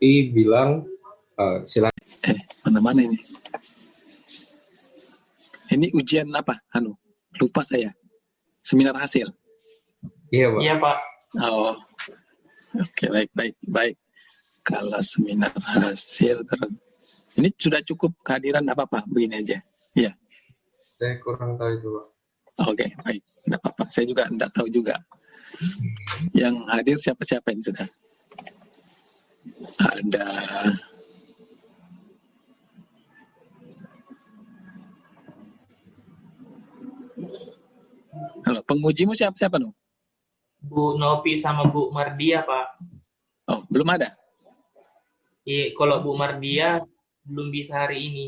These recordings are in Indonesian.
tapi bilang silakan. Mana-mana ini? Ini ujian apa? Lupa saya. Seminar hasil. Iya, Pak. Iya, Pak. Oh, oke, baik. Kalau seminar hasil, ini sudah cukup kehadiran apa begini aja. Iya. Saya kurang tahu itu, Pak. Oke, baik. Tidak apa-apa. Saya juga tidak tahu juga. Yang hadir siapa-siapa ini sudah? Ada halo, pengujimu siapa-siapa nu? Bu Novi sama Bu Mardia, Pak. Oh, belum ada? Iya, kalau Bu Mardia belum bisa hari ini.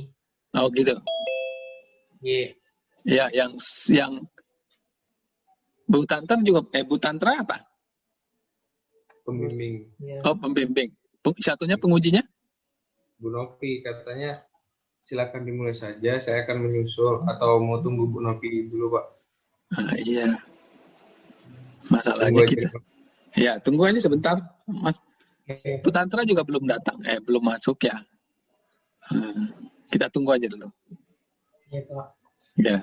Oh, gitu. Iya. Ya, yang Bu Tantra juga, Bu Tantra apa? Pembimbing. Ya. Oh, pembimbing. Satunya pengujinya? Bu Novi katanya silakan dimulai saja, saya akan menyusul atau mau tunggu Bu Novi dulu, Pak? Iya. Masalahnya Tunggu kita. aja, Pak. Ya, tunggu aja sebentar, Mas. Bu Tantra juga belum datang, belum masuk ya. Kita tunggu aja dulu. Iya, Pak. Ya.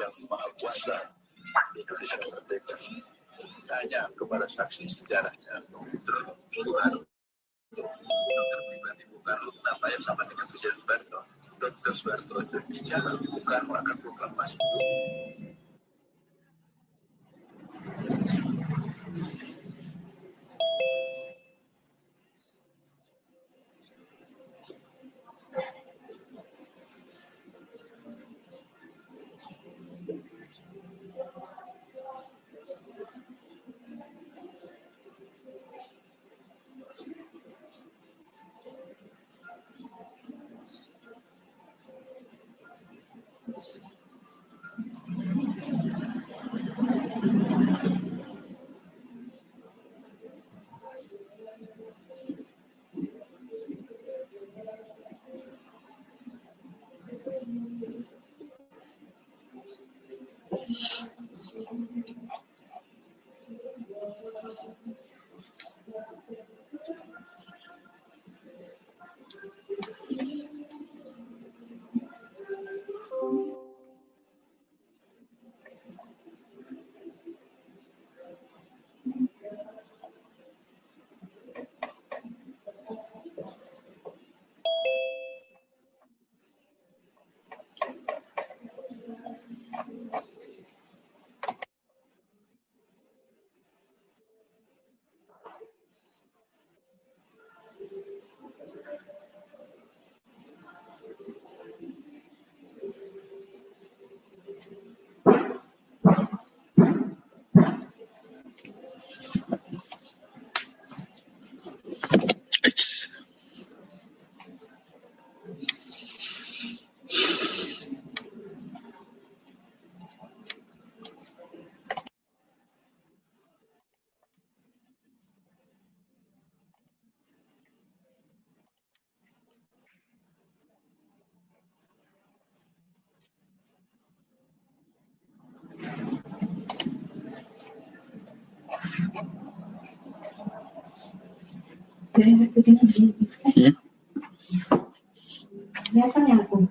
Yang Maha Kuasa Indonesia Merdeka, tanya kepada saksi sejarahnya Soeharto, Dr. Pribadi Soekarno, namanya sama dengan Presiden Soeharto. Dr. Soeharto berbicara, Soekarno akan proklamasi. Kelihatan ya aku.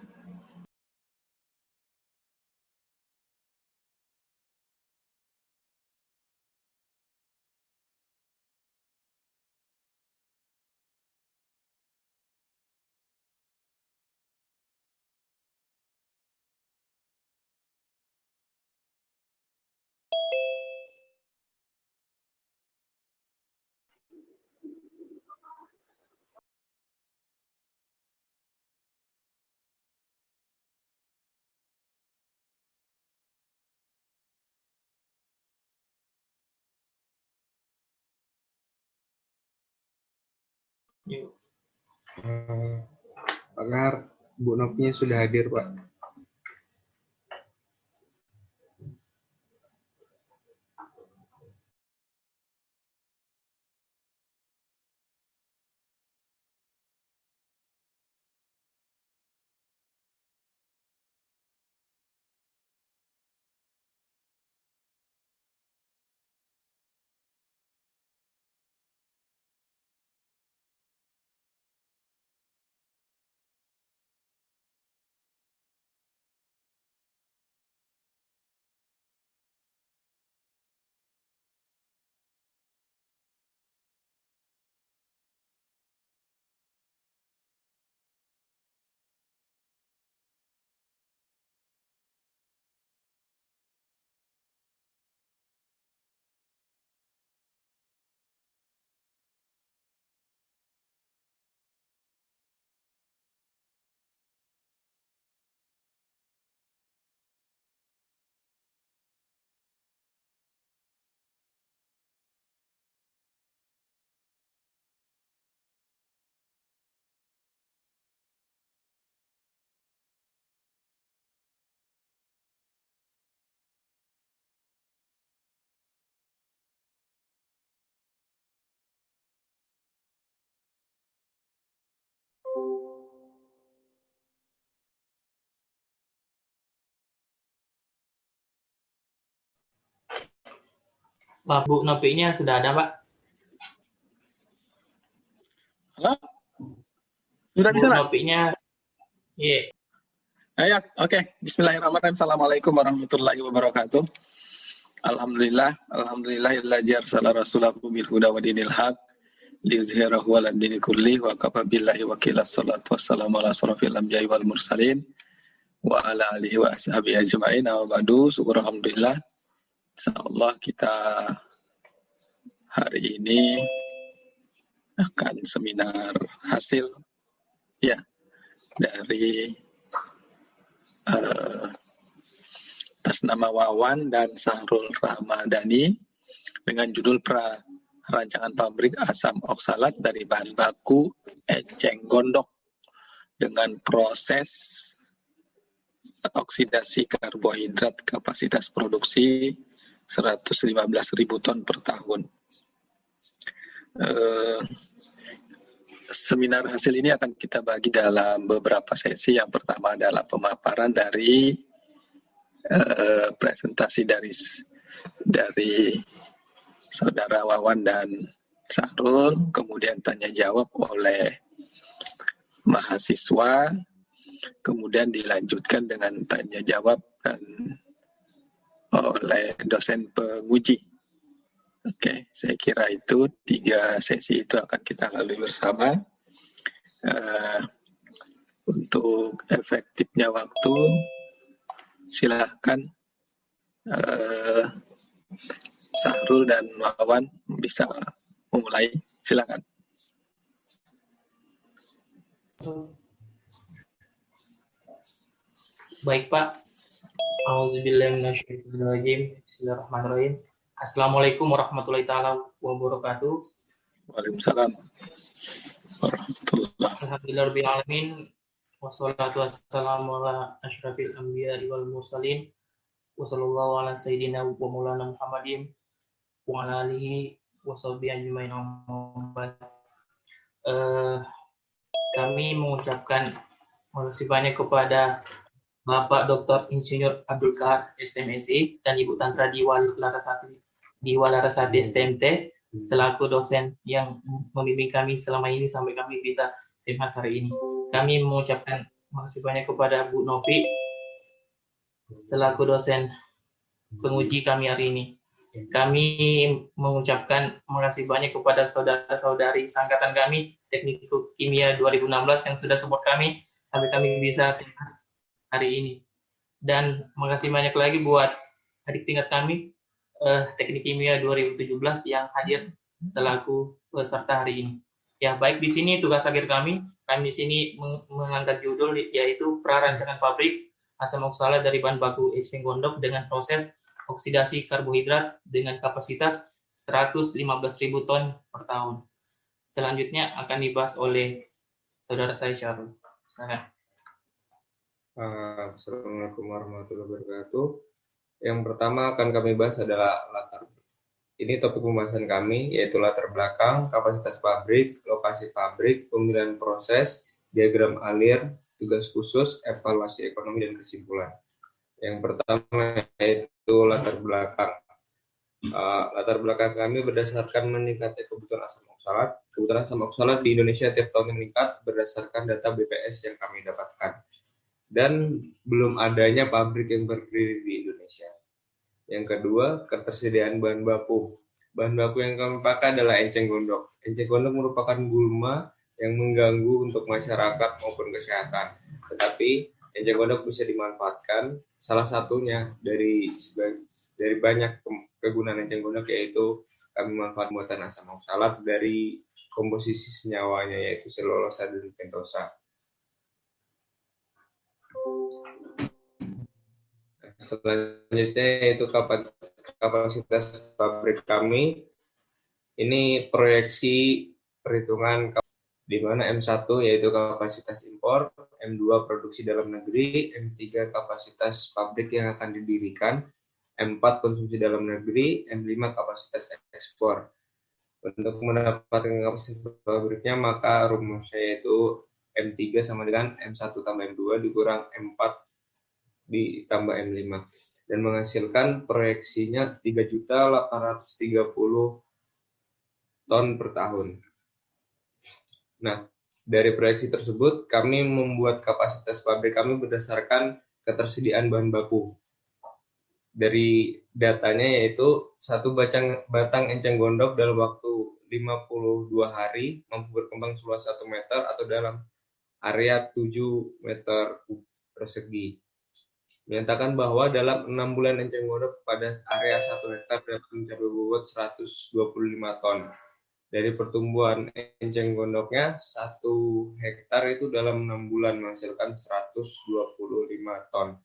Yuk. Pak Kahar, Bu Nopinya sudah hadir, Pak. Pak, Bu Nopinya sudah ada, Pak? Halo? Sudah Bu bisa, Nak? Nopinya, iya. Ayo, oke. Bismillahirrahmanirrahim. Assalamualaikum warahmatullahi wabarakatuh. Alhamdulillah, alhamdulillahilladzi arsala rasulahu bil huda wa dinil haq liyuzhirahu 'alad dini kulli wa kafa billahi wakila. Shalatu wassalamu ala asrofil anbiya'i wal mursalin wa ala alihi wa ashabihi ajma'in. Wa ba'du, syukur alhamdulillah. Insyaallah kita hari ini akan seminar hasil ya dari atas nama Wawan dan Sahrul Ramadhani dengan judul Rancangan Pabrik Asam Oksalat dari bahan baku eceng gondok dengan proses oksidasi karbohidrat kapasitas produksi 115.000 ton per tahun. Seminar hasil ini akan kita bagi dalam beberapa sesi. Yang pertama adalah pemaparan dari presentasi dari saudara Wawan dan Sahrul, kemudian tanya jawab oleh mahasiswa, kemudian dilanjutkan dengan tanya jawab dan oleh dosen penguji. Oke, saya kira itu 3 sesi itu akan kita lalui bersama. Untuk efektifnya waktu, silahkan Sahrul dan Wawan bisa memulai. Silakan. Baik, Pak. Auzubillahiminasyaitonirrajim. Bismillahirrahmanirrahim. Assalamualaikum warahmatullahi taala wabarakatuh. Waalaikumsalam warahmatullahi. Alhamdulillahirabbil alamin. Wassalatu wassalamu ala asyrafil anbiya'i wal mursalin. Wa sallallahu ala sayyidina wa maulana Muhammadin wa ala alihi wa sahbihi ajmain. Kami mengucapkan terima kasih banyak kepada Bapak Dr. Insinyur Abdul Kahar STMSI dan Ibu Tantra Diwal Larasati STMT selaku dosen yang membimbing kami selama ini sampai kami bisa SIMAS hari ini. Kami mengucapkan makasih banyak kepada Bu Novi selaku dosen penguji kami hari ini. Kami mengucapkan makasih banyak kepada saudara-saudari sangkatan kami Teknik Kimia 2016 yang sudah support kami sampai kami bisa SIMAS hari ini. Dan makasih banyak lagi buat adik tingkat kami Teknik Kimia 2017 yang hadir selaku peserta hari ini. Ya, baik di sini tugas akhir kami di sini mengangkat judul yaitu prarancangan pabrik asam oksalat dari bahan baku eceng gondok dengan proses oksidasi karbohidrat dengan kapasitas 115.000 ton per tahun. Selanjutnya akan dibahas oleh saudara saya Syarul. Assalamualaikum warahmatullahi wabarakatuh. Yang pertama akan kami bahas adalah latar. Ini topik pembahasan kami, yaitu latar belakang, kapasitas pabrik, lokasi pabrik, pemilihan proses, diagram alir, tugas khusus, evaluasi ekonomi, dan kesimpulan. Yang pertama yaitu latar belakang. Latar belakang kami berdasarkan meningkatnya kebutuhan asam oksalat. Kebutuhan asam oksalat di Indonesia tiap tahun meningkat berdasarkan data BPS yang kami dapatkan. Dan belum adanya pabrik yang berdiri di Indonesia. Yang kedua, ketersediaan bahan baku. Bahan baku yang kami pakai adalah enceng gondok. Enceng gondok merupakan gulma yang mengganggu untuk masyarakat maupun kesehatan. Tetapi enceng gondok bisa dimanfaatkan. Salah satunya dari banyak kegunaan enceng gondok yaitu kami manfaat pembuatan asam oksalat dari komposisi senyawanya yaitu selulosa dan pentosa. Selanjutnya yaitu kapasitas pabrik kami. Ini proyeksi perhitungan di mana M1 yaitu kapasitas impor, M2 produksi dalam negeri, M3 kapasitas pabrik yang akan didirikan, M4 konsumsi dalam negeri, M5 kapasitas ekspor. Untuk mendapatkan kapasitas pabriknya maka rumusnya yaitu M3 sama dengan M1 tambah M2 dikurang M4 ditambah M5 dan menghasilkan proyeksinya 3.830 ton per tahun. Nah, dari proyeksi tersebut kami membuat kapasitas pabrik kami berdasarkan ketersediaan bahan baku. Dari datanya yaitu satu batang enceng gondok dalam waktu 52 hari mampu berkembang seluas 1 meter atau dalam area 7 meter persegi. Menyatakan bahwa dalam 6 bulan enceng gondok pada area 1 hektar dapat mencapai bobot 125 ton. Dari pertumbuhan enceng gondoknya, 1 hektar itu dalam 6 bulan menghasilkan 125 ton.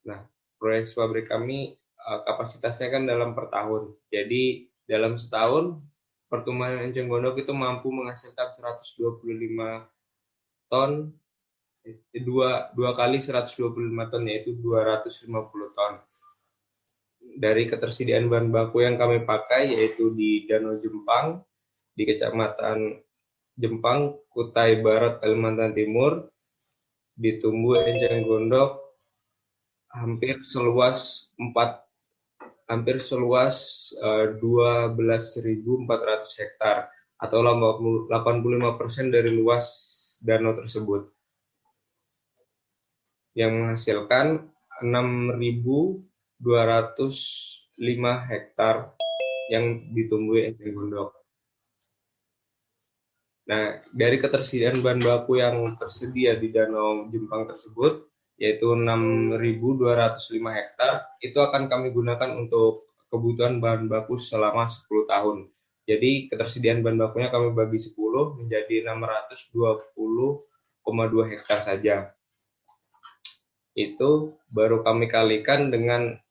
Nah, proyek pabrik kami kapasitasnya kan dalam per tahun. Jadi dalam setahun pertumbuhan enceng gondok itu mampu menghasilkan 125 ton. Dua kali 125 ton yaitu 250 ton. Dari ketersediaan bahan baku yang kami pakai yaitu di Danau Jempang, di Kecamatan Jempang, Kutai Barat, Kalimantan Timur, ditumbuh enceng gondok hampir seluas 12.400 hektar atau 85% dari luas danau tersebut, yang menghasilkan 6.205 hektar yang ditumbuhi enceng gondok. Nah, dari ketersediaan bahan baku yang tersedia di Danau Jempang tersebut, yaitu 6.205 hektar, itu akan kami gunakan untuk kebutuhan bahan baku selama 10 tahun. Jadi, ketersediaan bahan bakunya kami bagi 10 menjadi 620,2 hektar saja. Itu baru kami kalikan dengan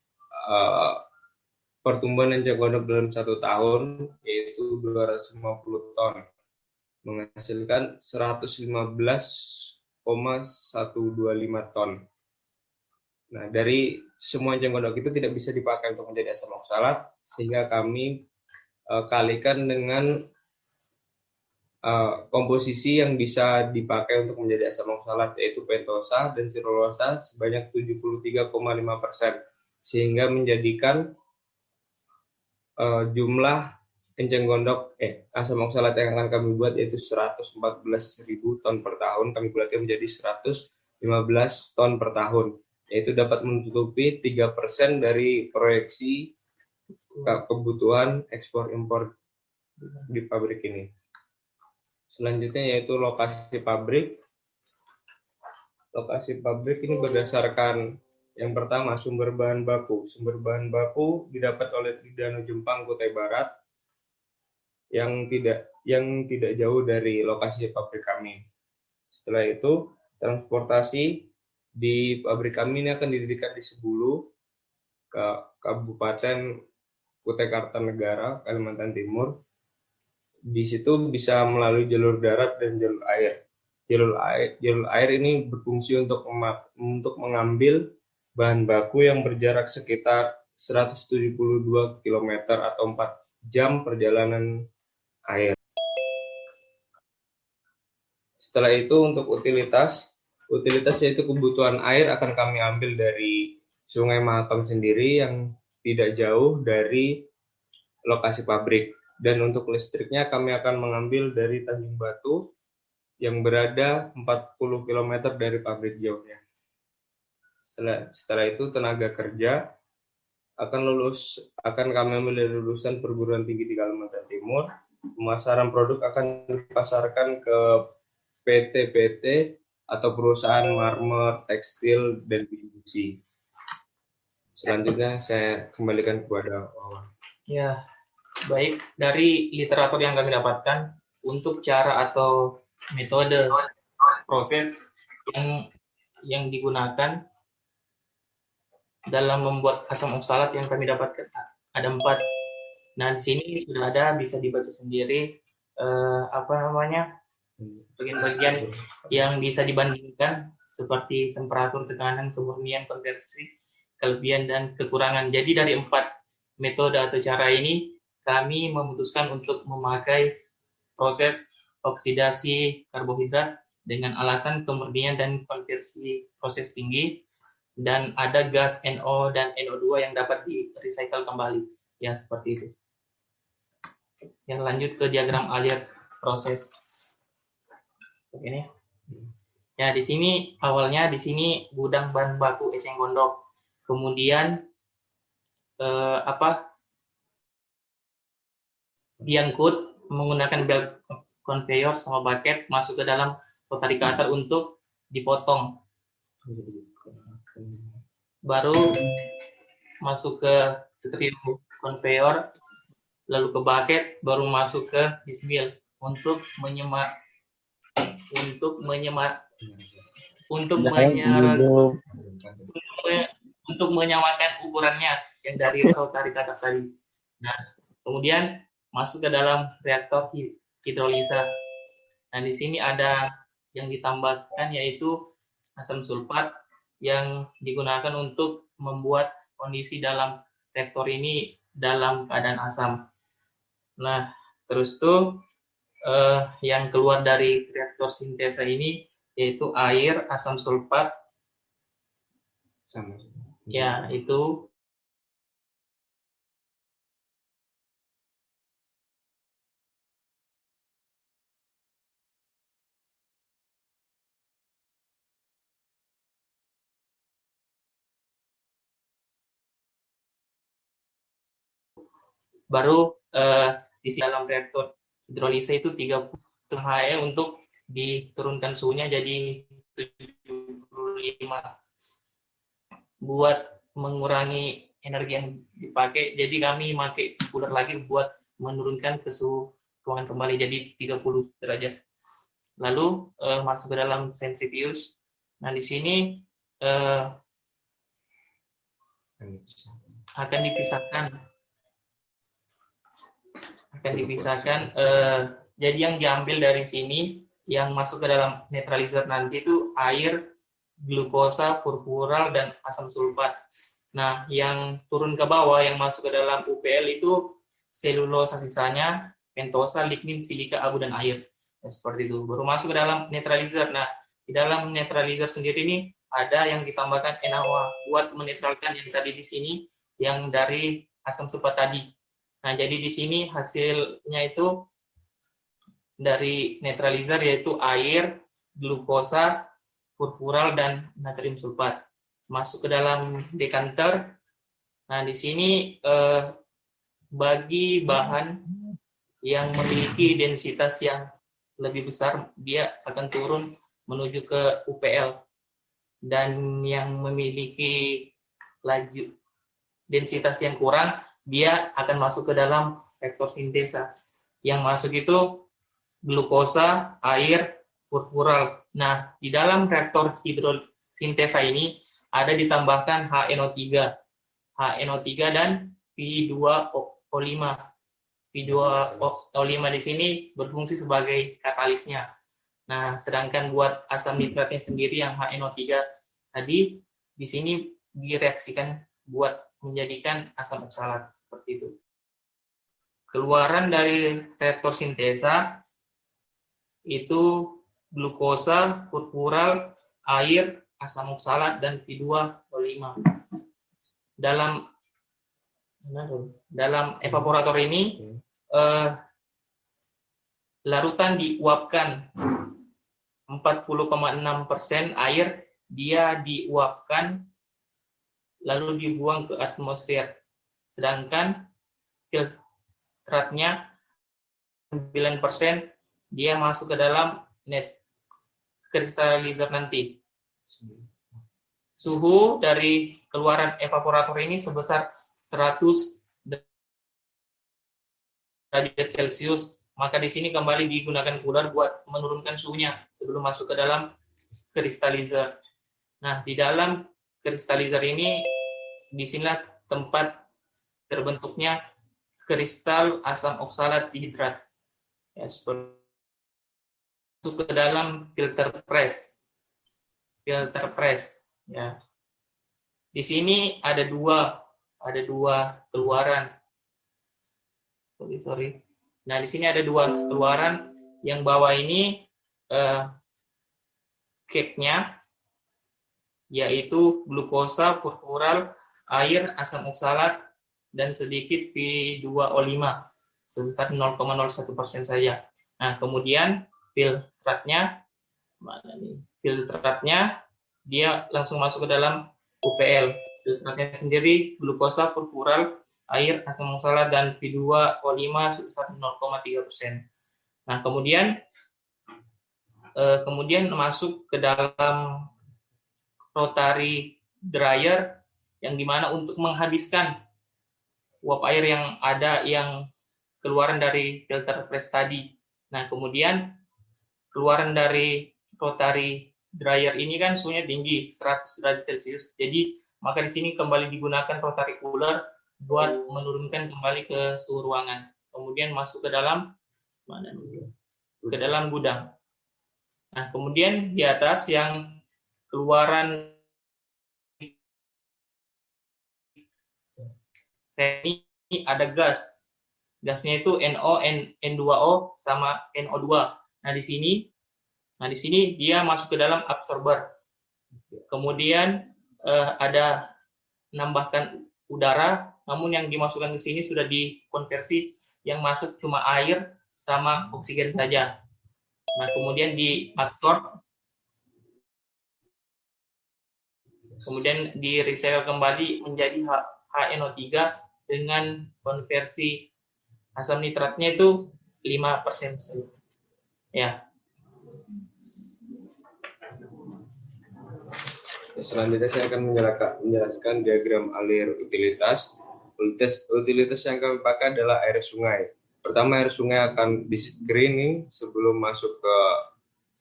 pertumbuhan enceng gondok dalam 1 tahun, yaitu 250 ton. Menghasilkan 115,125 ton. Nah, dari semua enceng gondok itu tidak bisa dipakai untuk menjadi asam oksalat, sehingga kami kalikan dengan komposisi yang bisa dipakai untuk menjadi asam oksalat, yaitu pentosa dan selulosa sebanyak 73,5%, sehingga menjadikan jumlah enceng gondok, asam oksalat yang akan kami buat yaitu 114.000 ton per tahun, kami buatnya menjadi 115 ton per tahun, yaitu dapat menutupi 3% dari proyeksi kebutuhan ekspor impor di pabrik ini. Selanjutnya yaitu lokasi pabrik. Lokasi pabrik ini berdasarkan yang pertama sumber bahan baku. Sumber bahan baku didapat oleh Danau Jempang, Kutai Barat, yang tidak jauh dari lokasi pabrik kami. Setelah itu, transportasi di pabrik kami ini akan didirikan di Sebulu, ke Kabupaten Kutai Kartanegara, Kalimantan Timur. Di situ bisa melalui jalur darat dan jalur air. Jalur air ini berfungsi untuk mengambil bahan baku yang berjarak sekitar 172 km atau 4 jam perjalanan air. Setelah itu untuk utilitas yaitu kebutuhan air akan kami ambil dari Sungai Mahakam sendiri yang tidak jauh dari lokasi pabrik. Dan untuk listriknya kami akan mengambil dari Tanjung Batu yang berada 40 km dari pabrik jauhnya. Setelah itu tenaga kerja akan kami ambil dari lulusan perguruan tinggi di Kalimantan Timur. Pemasaran produk akan dipasarkan ke PT-PT atau perusahaan marmer, tekstil, dan industri. Selanjutnya saya kembalikan kepada Wawan. Ya, baik. Dari literatur yang kami dapatkan, untuk cara atau metode proses yang digunakan dalam membuat asam oksalat yang kami dapatkan ada 4. Nah, di sini sudah ada, bisa dibaca sendiri bagian-bagian yang bisa dibandingkan seperti temperatur, tekanan, kemurnian, konversi, kelebihan dan kekurangan. Jadi dari 4 metode atau cara ini kami memutuskan untuk memakai proses oksidasi karbohidrat dengan alasan kemurnian dan konversi proses tinggi, dan ada gas NO dan NO2 yang dapat di-recycle kembali. Ya, seperti itu. Yang lanjut ke diagram alir proses. Ini. Ya, di sini awalnya gudang bahan baku eceng gondok. Kemudian diangkut menggunakan belt conveyor sama bucket masuk ke dalam rotarikator untuk dipotong. Baru masuk ke stereo conveyor, lalu ke bucket, baru masuk ke dismill untuk menyamakan ukurannya yang dari rotarikator tadi. Nah, kemudian masuk ke dalam reaktor hidrolisa. Nah, di sini ada yang ditambahkan yaitu asam sulfat yang digunakan untuk membuat kondisi dalam reaktor ini dalam keadaan asam. Nah, terus tuh yang keluar dari reaktor sintesa ini yaitu air, asam sulfat. Ya, itu baru di dalam reaktor hidrolisa itu 30 HE untuk diturunkan suhunya jadi 75 buat mengurangi energi yang dipakai. Jadi kami pakai cooler lagi buat menurunkan ke suhu ruangan kembali jadi 30 derajat. Lalu masuk ke dalam centrifuge. Nah, di sini akan dipisahkan jadi yang diambil dari sini yang masuk ke dalam netralizer nanti itu air, glukosa, furfural, dan asam sulfat. Nah, yang turun ke bawah yang masuk ke dalam UPL itu selulosa sisanya, pentosa, lignin, silika, abu, dan air. Ya, seperti itu. Baru masuk ke dalam netralizer. Nah, di dalam netralizer sendiri ini ada yang ditambahkan NaOH buat menetralkan yang tadi di sini yang dari asam sulfat tadi. Nah, jadi di sini hasilnya itu dari netralizer yaitu air, glukosa, furfural, dan natrium sulfat. Masuk ke dalam dekanter. Nah, di sini bagi bahan yang memiliki densitas yang lebih besar, dia akan turun menuju ke UPL. Dan yang memiliki laju densitas yang kurang, dia akan masuk ke dalam reaktor sintesa. Yang masuk itu glukosa, air, furfural. Nah, di dalam reaktor hidrosintesa ini ada ditambahkan HNO3. HNO3 dan P2O5. P2O5 di sini berfungsi sebagai katalisnya. Nah, sedangkan buat asam nitratnya sendiri yang HNO3 tadi, di sini direaksikan buat menjadikan asam oksalat. Seperti itu. Keluaran dari reaktor sintesa itu glukosa, furfural, air, asam oksalat, dan P2O5. Dalam evaporator ini, larutan diuapkan 40,6% air, dia diuapkan lalu dibuang ke atmosfer. Sedangkan filtratnya 9%, dia masuk ke dalam net kristalizer nanti. Suhu dari keluaran evaporator ini sebesar 100 derajat Celcius. Maka di sini kembali digunakan cooler buat menurunkan suhunya sebelum masuk ke dalam kristalizer. Nah, di dalam kristalizer ini, disinilah tempat terbentuknya kristal asam oksalat dihidrat. Ya, seperti masuk ke dalam filter press. Ya. Di sini ada dua keluaran. Sorry. Nah, di sini ada dua keluaran. Yang bawah ini cake-nya, yaitu glukosa, furfural, air, asam oksalat, dan sedikit P2O5 sebesar 0,01% saja. Nah, kemudian filtratnya dia langsung masuk ke dalam UPL. Filtratnya sendiri glukosa, furfural, air, asam oksalat, dan P2O5 sebesar 0,3%. Nah, kemudian masuk ke dalam rotary dryer, yang dimana untuk menghabiskan uap air yang ada yang keluaran dari filter press tadi. Nah, kemudian keluaran dari rotary dryer ini kan suhunya tinggi, 100 derajat Celcius. Jadi, maka di sini kembali digunakan rotary cooler buat menurunkan kembali ke suhu ruangan. Kemudian masuk ke dalam gudang. Nah, kemudian di atas yang keluaran ini ada gas. Gasnya itu NO, N2O sama NO2. Nah, di sini dia masuk ke dalam absorber. Kemudian ada menambahkan udara, namun yang dimasukkan ke sini sudah dikonversi, yang masuk cuma air sama oksigen saja. Nah, kemudian diabsorb, kemudian di recycle kembali menjadi HNO3 dengan konversi asam nitratnya itu 5%. Ya. Selanjutnya saya akan menjelaskan diagram alir utilitas. Utilitas yang kami pakai adalah air sungai. Pertama, air sungai akan di-screening sebelum masuk ke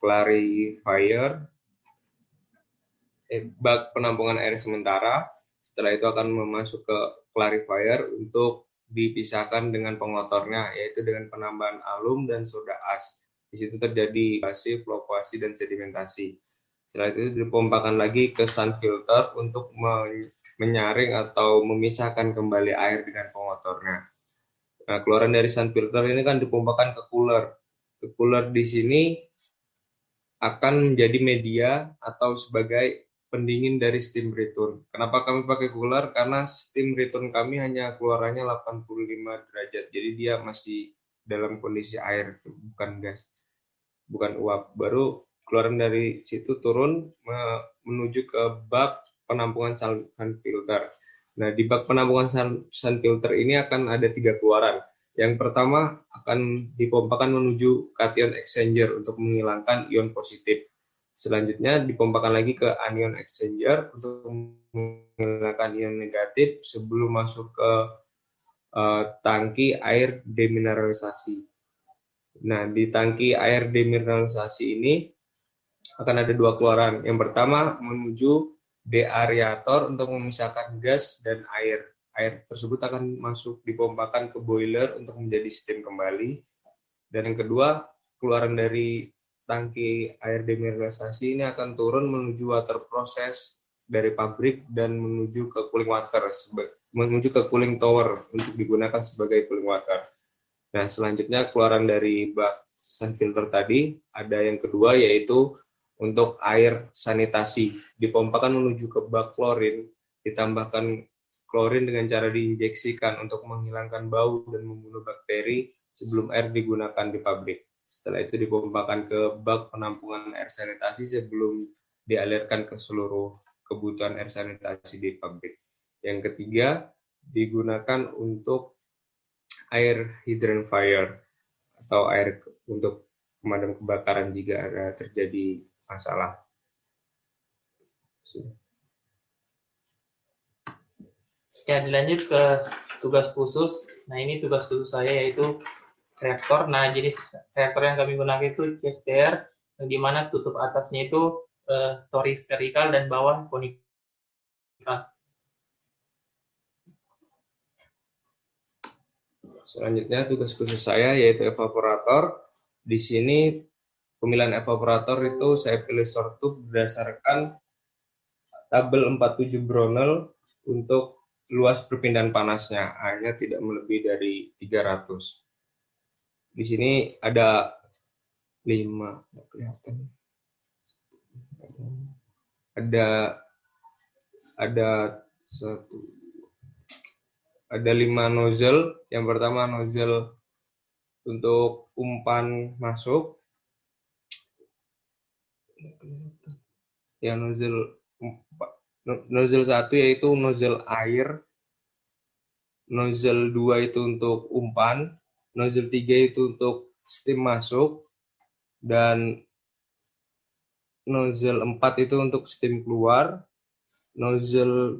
clarifier, bak penampungan air sementara. Setelah itu akan masuk ke clarifier untuk dipisahkan dengan pengotornya, yaitu dengan penambahan alum dan soda as. Di situ terjadi flokkuasi dan sedimentasi. Setelah itu dipompakan lagi ke sun filter untuk menyaring atau memisahkan kembali air dengan pengotornya. Nah, keluaran dari sun filter ini kan dipompakan ke cooler. Cooler di sini akan menjadi media atau sebagai pendingin dari steam return. Kenapa kami pakai cooler? Karena steam return kami hanya keluarannya 85 derajat. Jadi dia masih dalam kondisi air, bukan gas, bukan uap. Baru keluaran dari situ turun menuju ke bak penampungan sun filter. Nah, di bak penampungan sun filter ini akan ada 3 keluaran. Yang pertama akan dipompakan menuju cation exchanger untuk menghilangkan ion positif. Selanjutnya dipompakan lagi ke anion exchanger untuk menghilangkan ion negatif sebelum masuk ke tangki air demineralisasi. Nah, di tangki air demineralisasi ini akan ada 2 keluaran. Yang pertama menuju deaerator untuk memisahkan gas dan air. Air tersebut akan masuk dipompakan ke boiler untuk menjadi steam kembali. Dan yang kedua, keluaran dari tangki air demineralisasi ini akan turun menuju water process dari pabrik dan menuju ke cooling water, menuju ke cooling tower untuk digunakan sebagai cooling water. Nah, selanjutnya keluaran dari bak sun filter tadi ada yang kedua, yaitu untuk air sanitasi. Dipompakan menuju ke bak klorin, ditambahkan klorin dengan cara diinjeksikan untuk menghilangkan bau dan membunuh bakteri sebelum air digunakan di pabrik. Setelah itu dipompakan ke bak penampungan air sanitasi sebelum dialirkan ke seluruh kebutuhan air sanitasi di pabrik. Yang ketiga, digunakan untuk air hydrant fire atau air untuk pemadam kebakaran jika ada terjadi masalah. Ya, dilanjut ke tugas khusus. Nah, ini tugas khusus saya yaitu reaktor. Nah, jadi reaktor yang kami gunakan itu CSTR, di mana tutup atasnya itu tori spherical dan bawah konikal. Selanjutnya tugas khusus saya yaitu evaporator. Di sini pemilihan evaporator itu saya pilih short tube berdasarkan tabel 47 Brownell untuk luas perpindahan panasnya, hanya tidak melebihi dari 300. Di sini ada 5, kelihatan. Ada 5 nozzle. Yang pertama nozzle untuk umpan masuk. Yang nozzle 1 yaitu nozzle air. Nozzle 2 itu untuk umpan. Nozzle 3 itu untuk steam masuk. Dan nozzle 4 itu untuk steam keluar. Nozzle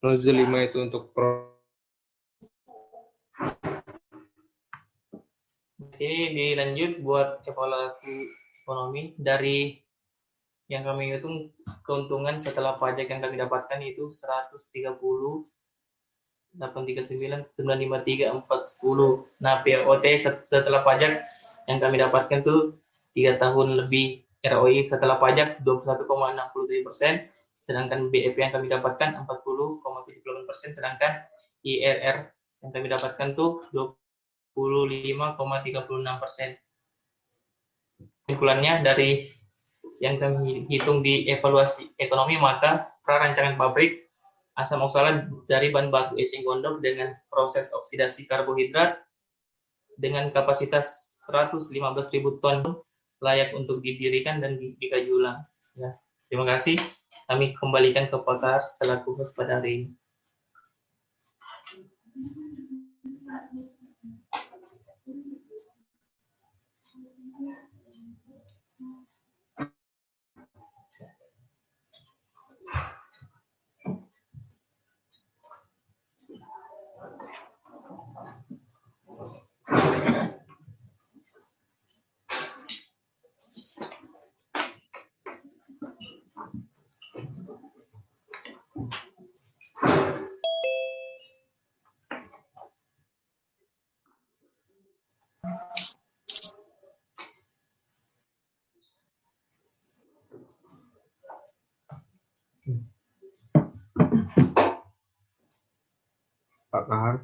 5 itu untuk Di sini dilanjut buat evaluasi ekonomi dari yang kami hitung keuntungan setelah pajak yang kami dapatkan itu 130 839 953 410. Nah, POT setelah pajak yang kami dapatkan tuh 3 tahun lebih. ROI setelah pajak 21,63%, sedangkan BEP yang kami dapatkan 40,78%, sedangkan IRR yang kami dapatkan tuh 25,36%. Kesimpulannya dari yang kami hitung di evaluasi ekonomi, maka prarancangan pabrik asam oksalat dari bahan baku eceng gondok dengan proses oksidasi karbohidrat dengan kapasitas 115.000 ton layak untuk didirikan dan dikaji ulang. Ya, terima kasih. Kami kembalikan ke pakar selaku host pada hari ini. Pak Kahar.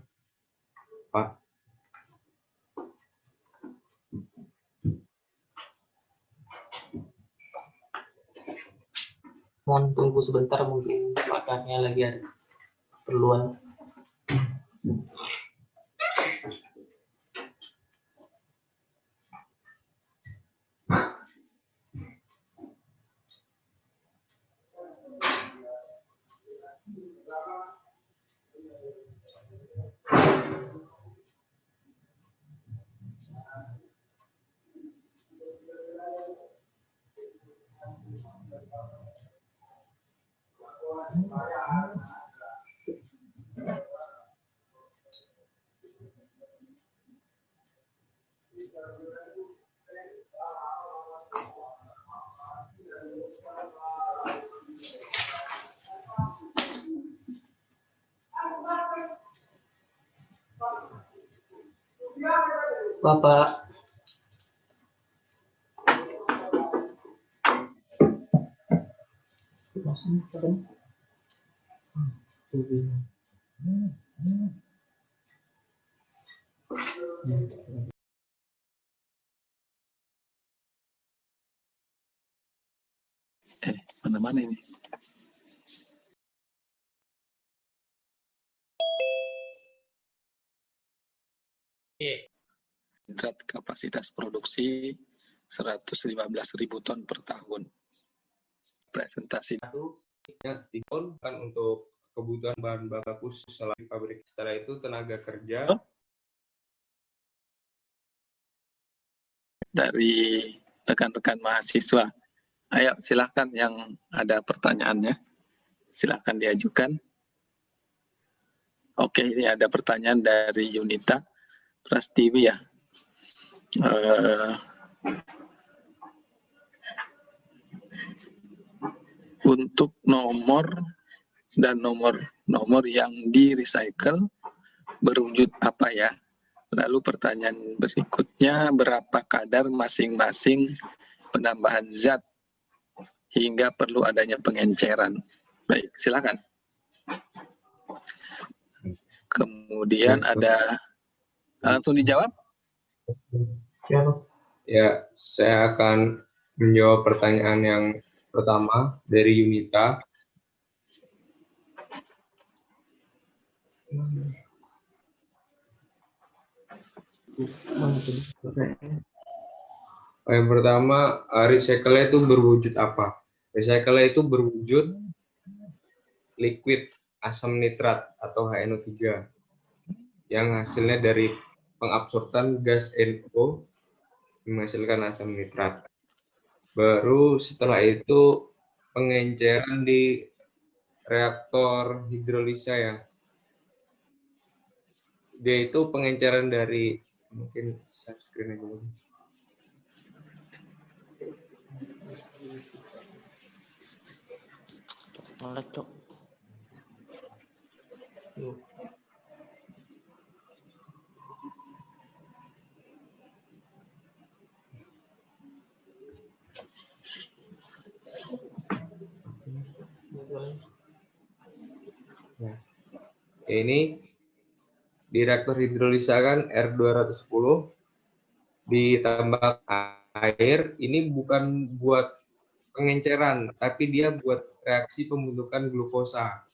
Pak. Mohon tunggu sebentar, mungkin pakarnya lagi ada keperluan. Bapak. Mana-mana ini? Nitrat kapasitas produksi 115.000 ton per tahun. Presentasi kan untuk kebutuhan bahan baku selain pabrik. Setelah itu tenaga kerja dari rekan-rekan mahasiswa. Ayo silahkan yang ada pertanyaannya, silahkan diajukan. Oke, ini ada pertanyaan dari Yunita Prastiwi ya. Untuk nomor dan nomor yang di recycle berwujud apa ya? Lalu pertanyaan berikutnya, berapa kadar masing-masing penambahan zat hingga perlu adanya pengenceran? Baik, silakan. Kemudian ada, langsung dijawab? Ya, saya akan menjawab pertanyaan yang pertama dari Yunita. Yang pertama, recycle itu berwujud apa? Recycle itu berwujud liquid asam nitrat atau HNO3 yang hasilnya dari pengabsorptan gas NO menghasilkan asam nitrat. Baru setelah itu pengenceran di reaktor hidrolisa ya. Dia itu pengenceran dari, mungkin share screen aja. Melecok. Nah, ini di reaktor hidrolisa kan R210 ditambah air, ini bukan buat pengenceran, tapi dia buat reaksi pembentukan glukosa.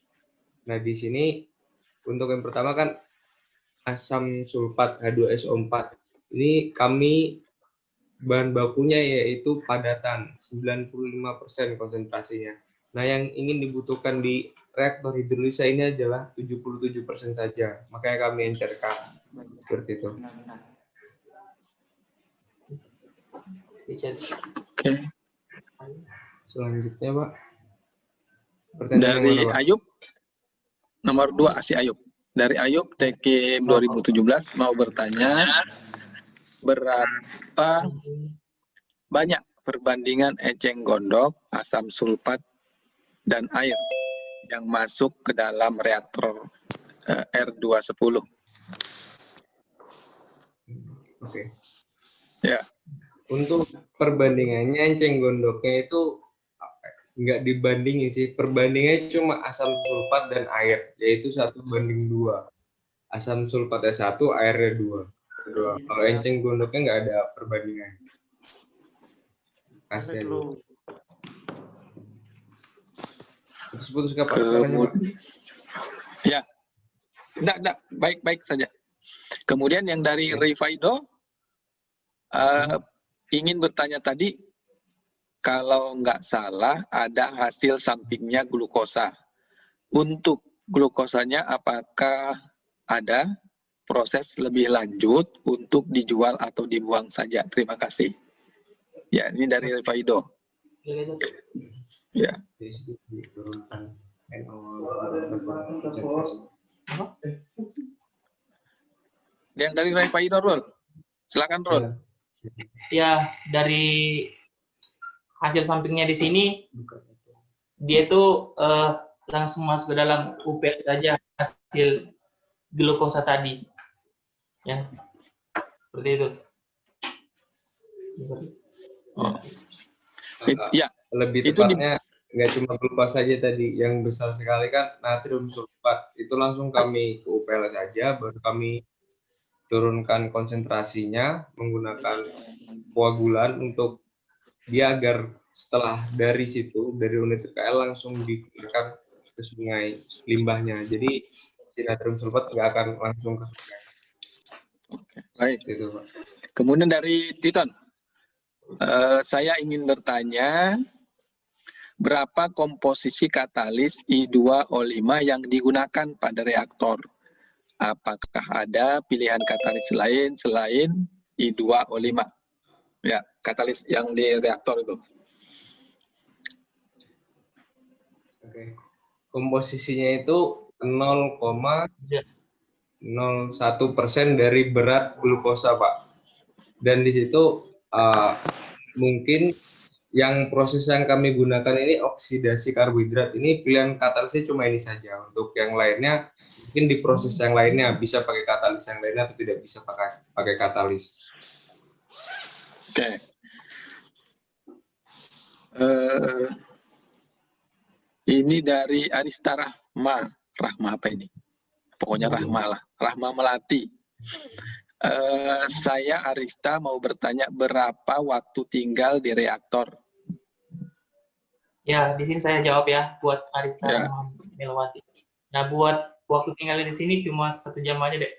Nah, di sini untuk yang pertama kan asam sulfat H2SO4. Ini kami bahan bakunya yaitu padatan, 95% konsentrasinya. Nah, yang ingin dibutuhkan di reaktor hidrolisa ini adalah 77% saja. Makanya kami encerkan. Seperti itu. Oke. Selanjutnya, Pak. Pertanyaan Dari yang mana, Pak? Ayub, nomor 2 si Ayub. Dari Ayub, TKM 2017 mau bertanya, berapa banyak perbandingan eceng gondok, asam sulfat, dan air yang masuk ke dalam reaktor R210? Oke. Ya. Untuk perbandingannya eceng gondoknya itu nggak dibandingin sih. Perbandingannya cuma asam sulfat dan air, yaitu 1:2. Asam sulfatnya 1, airnya 2. Kalau eceng gondoknya nggak ada perbandingan. Kasihan. Putus-putus Kak, Pak. Suaranya, Pak. Ya, enggak, baik-baik saja. Kemudian yang dari Rifaido ingin bertanya tadi, kalau nggak salah ada hasil sampingnya glukosa. Untuk glukosanya apakah ada proses lebih lanjut untuk dijual atau dibuang saja? Terima kasih. Ya, ini dari Rifaido. Ya. Diturunkan Yang dari Rifaido, Rul. Silakan, Rul. Ya, dari hasil sampingnya di sini dia itu langsung masuk ke dalam UPL saja hasil glukosa tadi. Ya. Seperti itu. Oh. Ya, lebih tepatnya nggak cuma glukosa saja tadi, yang besar sekali kan natrium sulfat. Itu langsung kami ke UPL saja, baru kami turunkan konsentrasinya menggunakan koagulan untuk dia agar setelah dari situ, dari unit UPL langsung dikeluarkan ke sungai limbahnya. Jadi si natrium sulfat nggak akan langsung ke sungai. Oke, baik. Gitu, Pak. Kemudian dari Titon, saya ingin bertanya, berapa komposisi katalis I2O5 yang digunakan pada reaktor? Apakah ada pilihan katalis lain selain I2O5? Ya, katalis yang di reaktor itu. Oke. Komposisinya itu 0,01% dari berat glukosa, Pak. Dan di situ mungkin yang proses yang kami gunakan ini oksidasi karbohidrat. Ini pilihan katalisnya cuma ini saja. Untuk yang lainnya mungkin di proses yang lainnya bisa pakai katalis yang lainnya atau tidak bisa pakai katalis. Oke. Ini dari Arista Rahma. Rahma apa ini? Pokoknya Rahma lah. Rahma Melati. Saya Arista mau bertanya berapa waktu tinggal di reaktor? Ya, di sini saya jawab ya buat Arista Ya. Melawati. Nah, buat waktu tinggal di sini cuma 1 jam aja deh.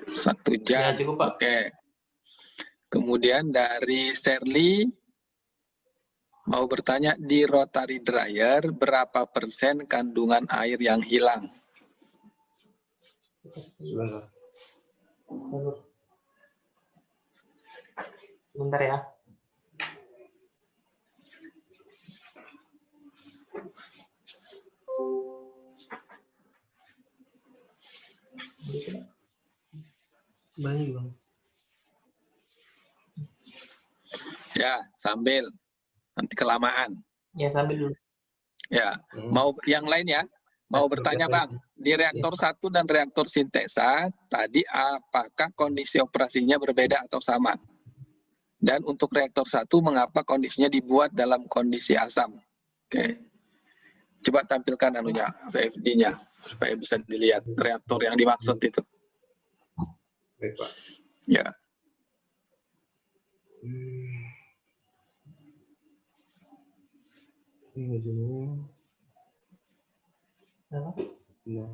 1 jam. Ya, cukup, Pak. Oke. Kemudian dari Sherly mau bertanya, di rotary dryer berapa persen kandungan air yang hilang? Sebentar ya. Banyak, Bang. Ya, sambil. Nanti kelamaan. Ya, sambil dulu. Ya, mau yang lain ya? Mau bertanya, Bang, di reaktor 1 dan reaktor sintesa, tadi apakah kondisi operasinya berbeda atau sama? Dan untuk reaktor 1, mengapa kondisinya dibuat dalam kondisi asam? Oke. Coba tampilkan anunya, VFD-nya, supaya bisa dilihat reaktor yang dimaksud itu. Baik, Pak. Ya. Ini ujungnya. Apa? Nah,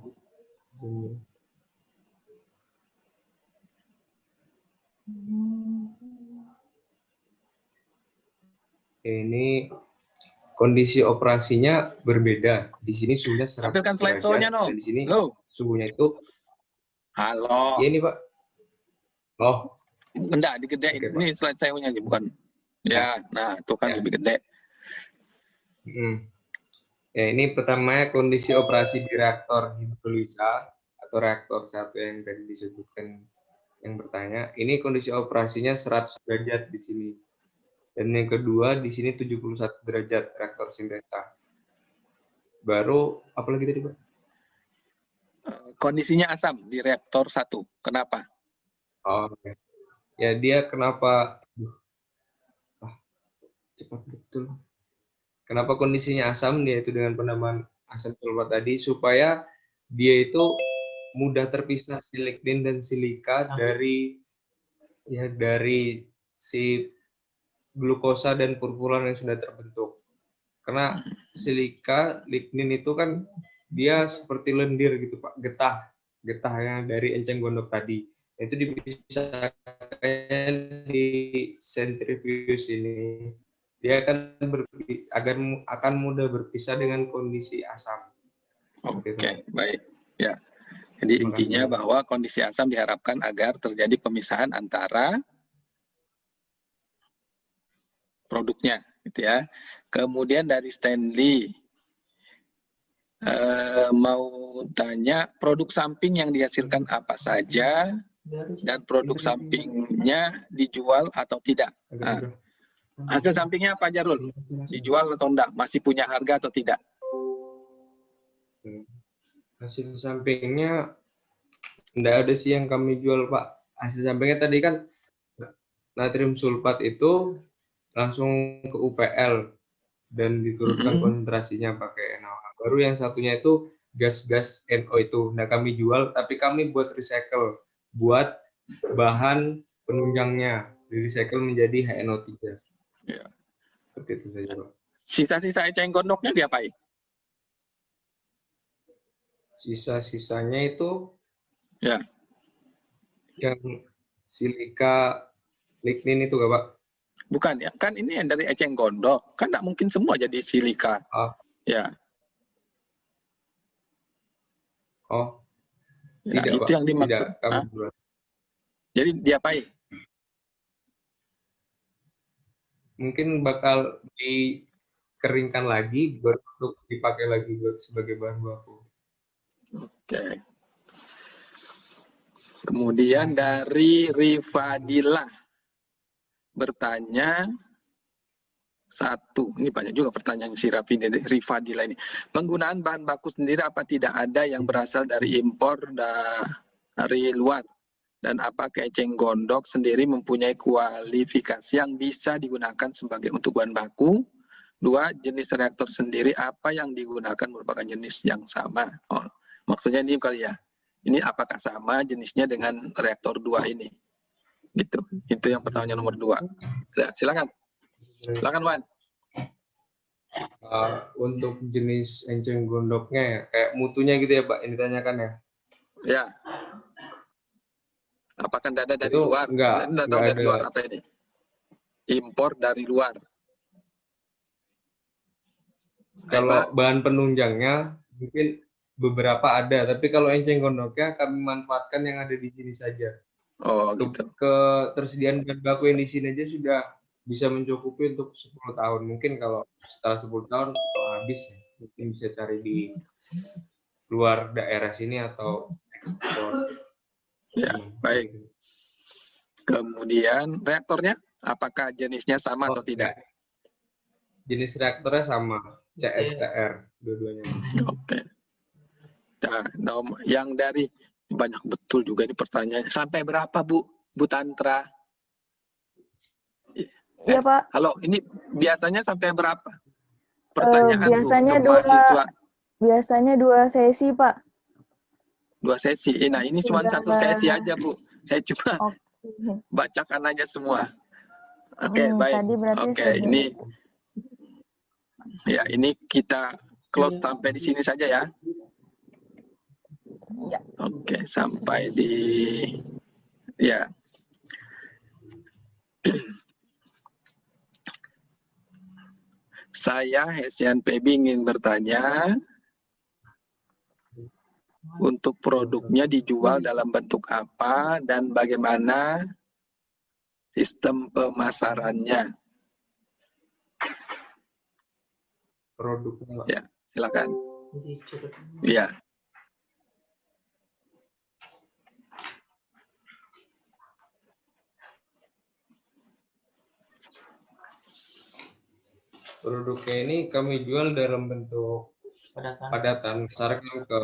ujungnya. Ini kondisi operasinya berbeda. Di sini suhunya 100 Tampilkan slide show-nya, no. dan di sini Halo. suhunya itu. Halo. Iya, ini, Pak. Oh, Enggak, digedein. Oke, Pak. Ini slide saya-nya aja, bukan. Ya, nah, itu kan Ya. lebih gede. Ya, ini pertamanya kondisi operasi di reaktor hidrolisa atau reaktor 1 yang tadi disebutkan yang bertanya. Ini kondisi operasinya 100 derajat di sini. Dan yang kedua di sini 71 derajat reaktor sintesa. Baru apa lagi tadi, Pak? Kondisinya asam di reaktor 1. Kenapa? Oh, oke. Ya, dia kenapa cepat betul. Kenapa kondisinya asam, yaitu dengan penambahan asam sulfat tadi, supaya dia itu mudah terpisah si lignin dan silika dari si glukosa dan purpuran yang sudah terbentuk. Karena silika, lignin itu kan dia seperti lendir gitu Pak, getahnya dari enceng gondok tadi. Itu dipisahkan di sentrifuge ini. Dia akan mudah berpisah dengan kondisi asam. Oke, baik. Ya. Jadi Terima intinya kasih. bahwa kondisi asam diharapkan agar terjadi pemisahan antara produknya, gitu ya. Kemudian dari Stanley mau tanya produk samping yang dihasilkan apa saja dan produk sampingnya dijual atau tidak. Nah, hasil sampingnya apa Jarul? Dijual atau enggak? Masih punya harga atau tidak? Hasil sampingnya enggak ada sih yang kami jual Pak. Hasil sampingnya tadi kan natrium sulfat itu langsung ke UPL dan diturunkan konsentrasinya pakai NaOH. Baru yang satunya itu gas-gas NO itu. Nah kami jual, tapi kami buat recycle, buat bahan penunjangnya, di recycle menjadi HNO3. Ya. Seperti itu saja Pak. Sisa-sisa eceng gondoknya diapain? Sisa-sisanya itu Ya. yang silika lignin itu Kak Pak? Bukan ya, kan ini yang dari eceng gondok, kan nggak mungkin semua jadi silika. Ya. Ya, Tidak itu Pak, yang dimaksud. tidak kami jual. Jadi diapain? Mungkin bakal dikeringkan lagi baru untuk dipakai lagi sebagai bahan baku. Oke. Kemudian dari Rifadillah bertanya satu, ini banyak juga pertanyaan si Rifadillah ini. Penggunaan bahan baku sendiri apa tidak ada yang berasal dari impor dari luar? Dan apakah eceng gondok sendiri mempunyai kualifikasi yang bisa digunakan sebagai untuk bahan baku? Dua, jenis reaktor sendiri apa yang digunakan merupakan jenis yang sama? Oh, maksudnya ini kali ya. Ini apakah sama jenisnya dengan reaktor 2 ini? Gitu. Itu yang pertanyaan nomor 2. Ya, silakan. Silakan Wan. Untuk jenis enceng gondoknya ya, kayak mutunya gitu ya Pak, yang ditanyakan ya? Ya. Apakah tidak ada dari Itu luar? enggak Dari ada. luar apa ini? Impor dari luar. Kalau bahan penunjangnya mungkin beberapa ada, tapi kalau enceng gondoknya kami manfaatkan yang ada di sini saja. Oh, gitu. Ketersediaan bahan baku yang di sini aja sudah bisa mencukupi untuk 10 tahun. Mungkin kalau setelah 10 tahun kalau habis ya, mungkin bisa cari di luar daerah sini atau ekspor. Ya, baik. Kemudian reaktornya, apakah jenisnya sama atau tidak? Jenis reaktornya sama, CSTR dua-duanya. Oke. Nah, yang dari banyak betul juga ini pertanyaannya. Sampai berapa Bu Tantra? Iya Pak. Halo, ini biasanya sampai berapa? Pertanyaan biasanya untuk mahasiswa. Biasanya 2 sesi Pak. 2 sesi. Nah ini cuma 1 sesi aja Bu. Saya cuma bacakan aja semua. Oke, baik. Tadi berarti ini ya ini kita close sampai di sini saja ya. Ya. Oke, sampai di ya. Saya Hesian Pebi ingin bertanya, untuk produknya dijual dalam bentuk apa dan bagaimana sistem pemasarannya? Produknya. Ya, silakan. Ya. Produknya ini kami jual dalam bentuk padatan. Sarankan ke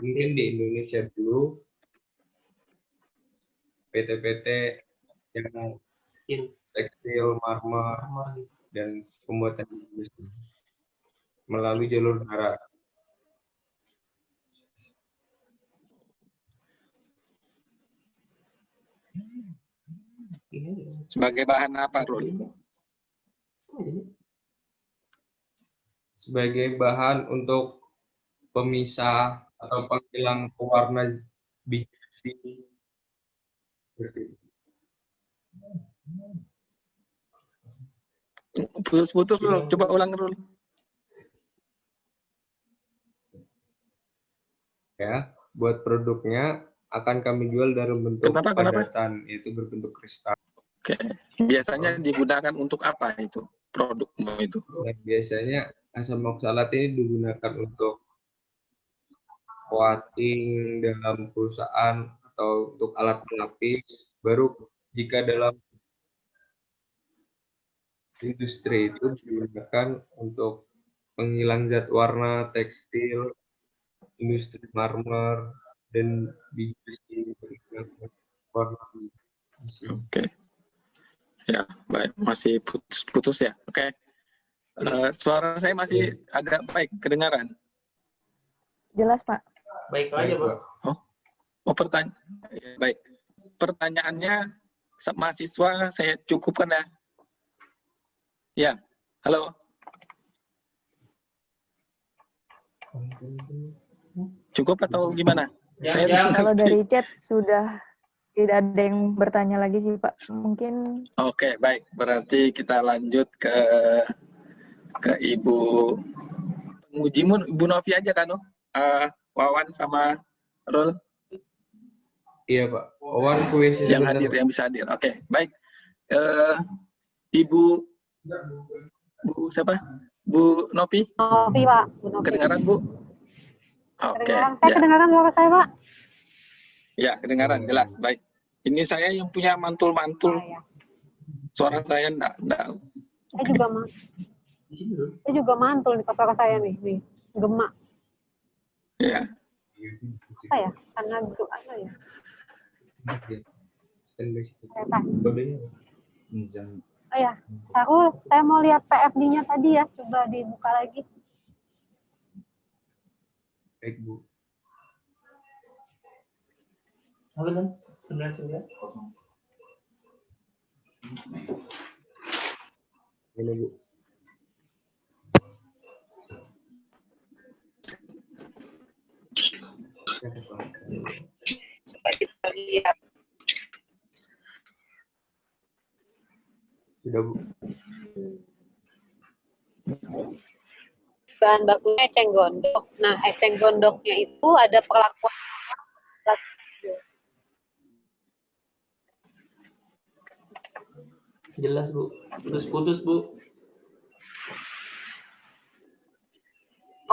mungkin di Indonesia dulu PT-PT yang tekstil, marmer, dan pembuatan industri melalui jalur darat. Sebagai bahan apa, Rul? sebagai bahan untuk pemisah atau penghilang pewarna biji. Putus-putus dulu, coba ulang dulu. Ya, buat produknya akan kami jual dalam bentuk Kenapa? padatan, yaitu berbentuk kristal. Oke. Biasanya digunakan untuk apa itu produkmu itu? Dan biasanya asam oksalat ini digunakan untuk coating dalam perusahaan atau untuk alat pelapis. Baru jika dalam industri itu digunakan untuk penghilang zat warna tekstil, industri marmer, dan biji warna. Oke. Ya, baik. Masih putus-putus ya. Oke. Suara saya masih agak baik kedengaran. Jelas, Pak. Baik aja, Pak. Oh, baik. Pertanyaannya mahasiswa saya cukupkan ya. Ya, halo. Cukup atau gimana? Kalau dari chat sudah tidak ada yang bertanya lagi sih, Pak. Mungkin. Oke, baik. Berarti kita lanjut ke Ibu pengujimu, Ibu Novi aja kan, Wawan sama Rul. Iya, Pak. Wawan kuis yang hadir, yang bisa hadir. Oke, baik. Ibu siapa? Bu Novi? Novi, Pak. Bu Novi. Kedengaran, Bu? Oke. Saya kedengaran suara saya, Pak? Ya, kedengaran, jelas. Baik. Ini saya yang punya mantul-mantul. Ya. Suara saya enggak. Saya juga mantul nih suara saya nih. Gemak. Ya. Apa ya? Karena apa ya? Oh ya, saya mau lihat PFD-nya tadi ya, coba dibuka lagi. Baik, Bu. Halo, kan? 99. Ini, Bu. Coba kita lihat. Sudah, Bu. Bahan bakunya eceng gondok. Nah, eceng gondoknya itu ada perlakuan. Jelas, Bu. Putus-putus, Bu.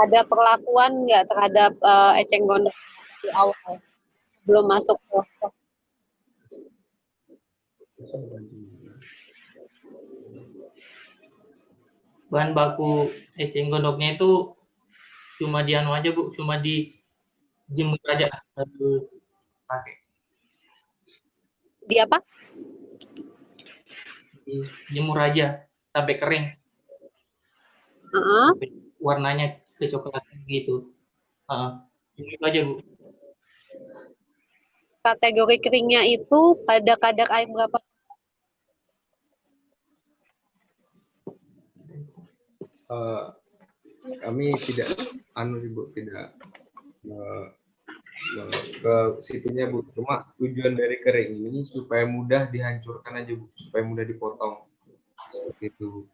Ada perlakuan nggak terhadap eceng gondok di awal? Belum masuk proses. Bahan baku eceng gondoknya itu cuma di anu aja, Bu. Cuma di jemur aja. Baru pakai. Di apa? Jemur aja sampai kering. Warnanya kecoklatan gitu. Itu aja, Bu. Kategori keringnya itu pada kadar air berapa? Kami tidak tidak ke situnya, Bu. Cuma tujuan dari kering ini supaya mudah dihancurkan aja, Bu, supaya mudah dipotong. Seperti itu, Bu.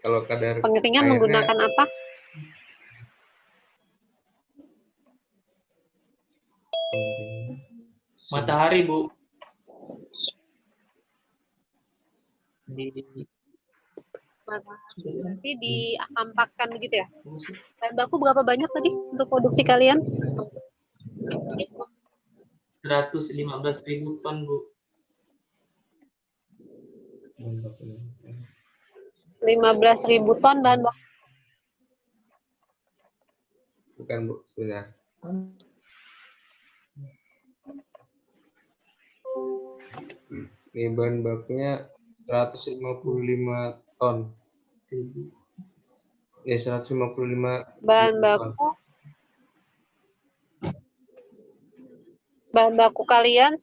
Kalau kadar pengeringan airnya, menggunakan apa? Matahari, Bu. Berarti dihampakkan begitu ya? Bahan baku berapa banyak tadi untuk produksi kalian? 115.000 ton, Bu. 15.000 ton bahan baku. Bukan, Bu, sudah. Ini bahan bakunya 155 ton. Ya, 155 bahan baku. Bahan baku kalian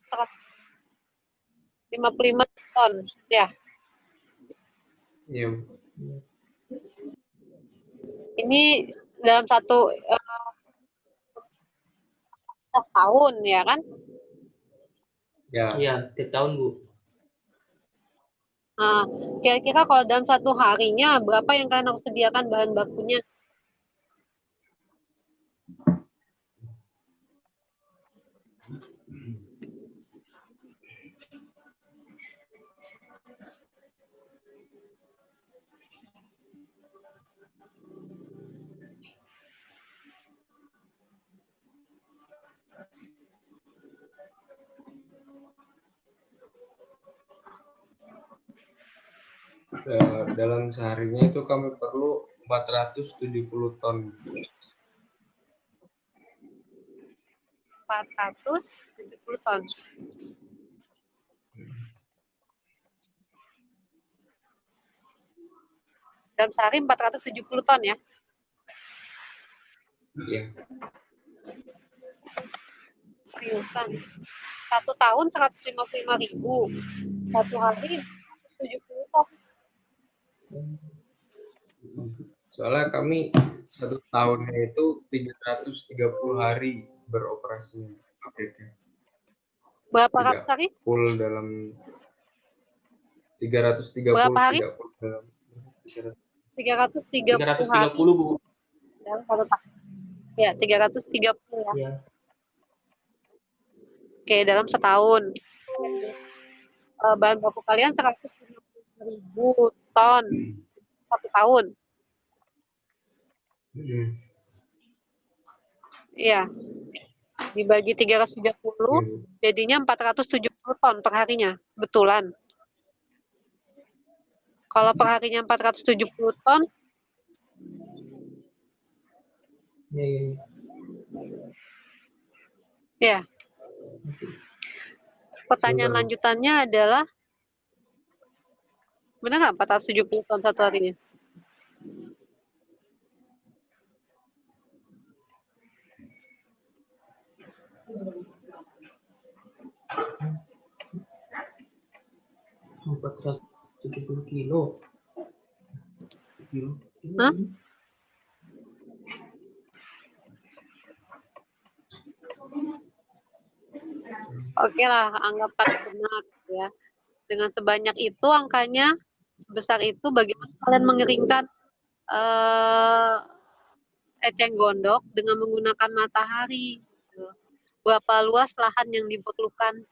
155 ton, ya? Iya. Ini dalam satu tahun ya kan? Ya, Iya, tiap tahun, Bu. Nah, kira-kira kalau dalam satu harinya berapa yang kalian harus sediakan bahan bakunya? dalam seharinya itu kami perlu 470 ton. 470 ton. Dalam sehari 470 ton ya? Ya, Seriusan. Satu tahun 155.000. Satu hari 170 ton. soalnya kami satu tahunnya itu 330 hari beroperasi pabriknya. Berapa Tidak ratus hari? full dalam 330, Berapa hari? tidak full dalam 330 hari 330, Bu. dalam satu tahun. Ya, 330 ya. Iya. Oke, dalam setahun. Bahan baku kalian 150.000 ton satu tahun. Iya. Dibagi 330 jadinya 470 ton per harinya. Betulan. Kalau per harinya 470 ton, Iya, iya, iya. ya. Pertanyaan lanjutannya adalah, benar nggak 470 ton satu harinya? Empat ratus 70 kilo. Hah? Oke lah, anggapan benar ya. Dengan sebanyak itu angkanya sebesar itu, bagaimana kalian mengeringkan eceng gondok dengan menggunakan matahari? Gitu. Berapa luas lahan yang diperlukan?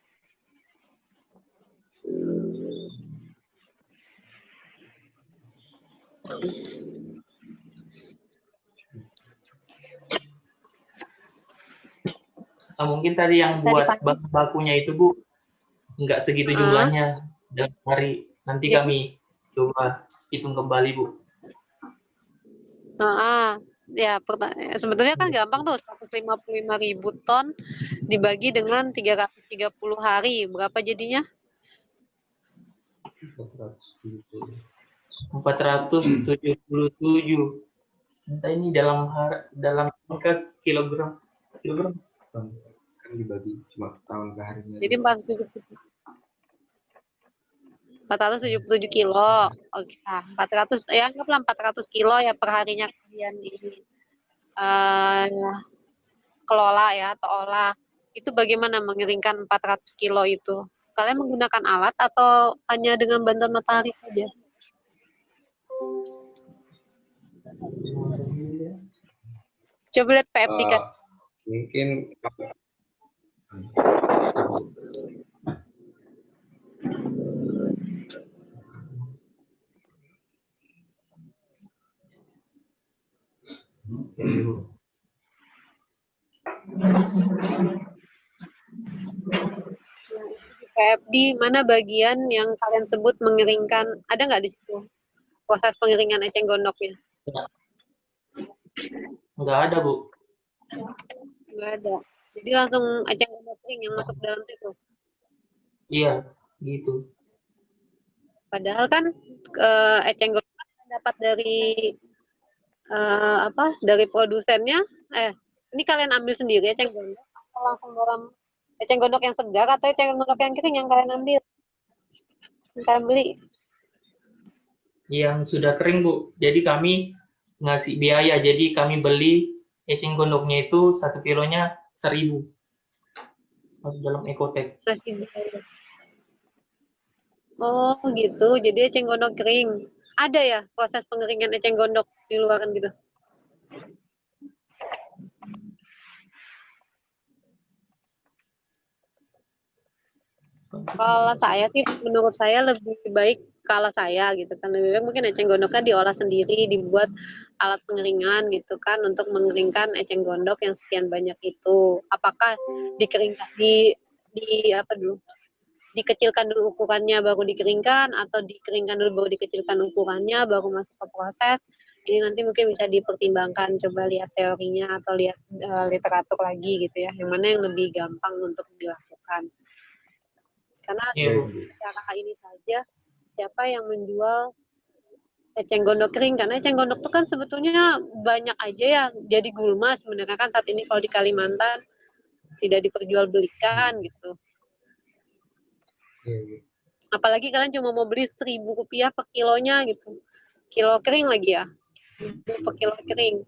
Mungkin tadi yang buat bahan bakunya itu, Bu, nggak segitu jumlahnya dalam hari. Nanti Ya. kami coba hitung kembali, Bu. Ya, sebetulnya kan gampang tuh, 155.000 ton dibagi dengan 330 hari, berapa jadinya? 477. Entah ini dalam angka kilogram. ton kan dibagi cuma tahun ke harinya. Jadi 477 kilo. Oke, 400 ya, anggaplah 400 kilo ya per harinya kalian ini kelola ya atau olah. Itu bagaimana mengeringkan 400 kilo itu? Kalian menggunakan alat atau hanya dengan bantuan matahari saja? Coba lihat PFD kan. Mungkin PFD mana bagian yang kalian sebut mengeringkan? Ada nggak di situ proses pengeringan eceng gondoknya? Nggak ada, Bu. Nggak ada. Jadi langsung eceng gondok kering yang masuk dalam situ. Iya, gitu. Padahal kan eceng gondok dapat dari dari produsennya. Ini kalian ambil sendiri eceng gondok atau langsung dalam eceng gondok yang segar atau eceng gondok yang kering yang kalian ambil? Yang kalian beli? Yang sudah kering, Bu. Jadi kami ngasih biaya. Jadi kami beli eceng gondoknya itu 1 kilonya 1.000. Masuk dalam Ekotek. Masih biaya. Oh gitu, jadi eceng gondok kering. Ada ya proses pengeringan eceng gondok di luaran gitu? Kalau saya sih, menurut saya lebih baik kalau saya gitu kan, lebih baik mungkin eceng gondoknya diolah sendiri, dibuat alat pengeringan gitu kan untuk mengeringkan eceng gondok yang sekian banyak itu. Apakah dikeringkan di apa dulu? Dikecilkan dulu ukurannya baru dikeringkan atau dikeringkan dulu baru dikecilkan ukurannya baru masuk ke proses. Ini nanti mungkin bisa dipertimbangkan, coba lihat teorinya atau lihat literatur lagi gitu ya. Yang mana yang lebih gampang untuk dilakukan. Karena Iya, Bu. secara ini saja siapa yang menjual eceng gondok kering, karena eceng gondok itu kan sebetulnya banyak aja ya jadi gulma sebenarnya kan saat ini kalau di Kalimantan tidak diperjualbelikan gitu. Apalagi kalian cuma mau beli Rp1.000 per kilonya gitu, kilo kering lagi ya, per kilo kering,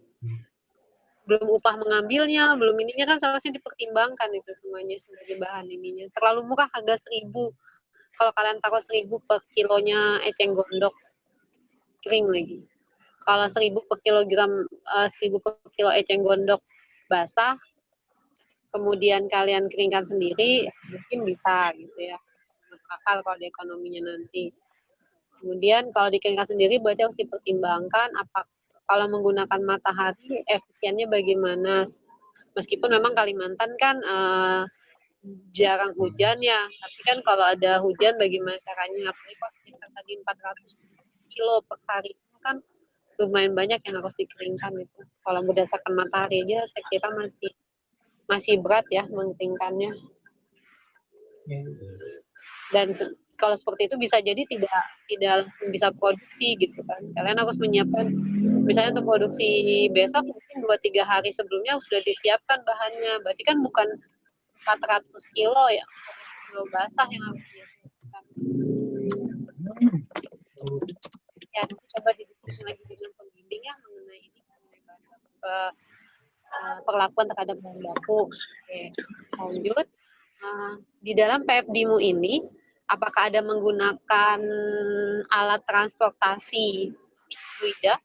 belum upah mengambilnya, belum ininya kan seharusnya dipertimbangkan itu semuanya sebagai bahan ininya. Terlalu murah harga 1.000. Kalau kalian taruh 1.000 per kilonya eceng gondok kering lagi. Kalau 1.000 per kilogram, 1.000 per kilo eceng gondok basah, kemudian kalian keringkan sendiri, mungkin bisa gitu ya. Masuk akal kalau di ekonominya nanti. Kemudian kalau dikeringkan sendiri berarti harus dipertimbangkan apa kalau menggunakan matahari efisiennya bagaimana. Meskipun memang Kalimantan kan jarang hujan ya, tapi kan kalau ada hujan bagaimana caranya? Apalagi kalau sekitar tadi 400 kilo per hari itu kan lumayan banyak yang harus dikeringkan itu. Kalau berdasarkan matahari aja saya kira masih berat ya mengeringkannya. Dan kalau seperti itu bisa jadi tidak langsung bisa produksi gitu kan. Kalian harus menyiapkan misalnya untuk produksi besok mungkin 2-3 hari sebelumnya sudah disiapkan bahannya. Berarti kan bukan 400 kilo ya, 400 kilo basah yang harus disiapkan. Ya, nanti coba didiskusi lagi dengan pembimbing ya mengenai ini, mengenai perlakuan terhadap bahan baku. Oke, lanjut. Di dalam PFDMU ini, apakah ada menggunakan alat transportasi fluida?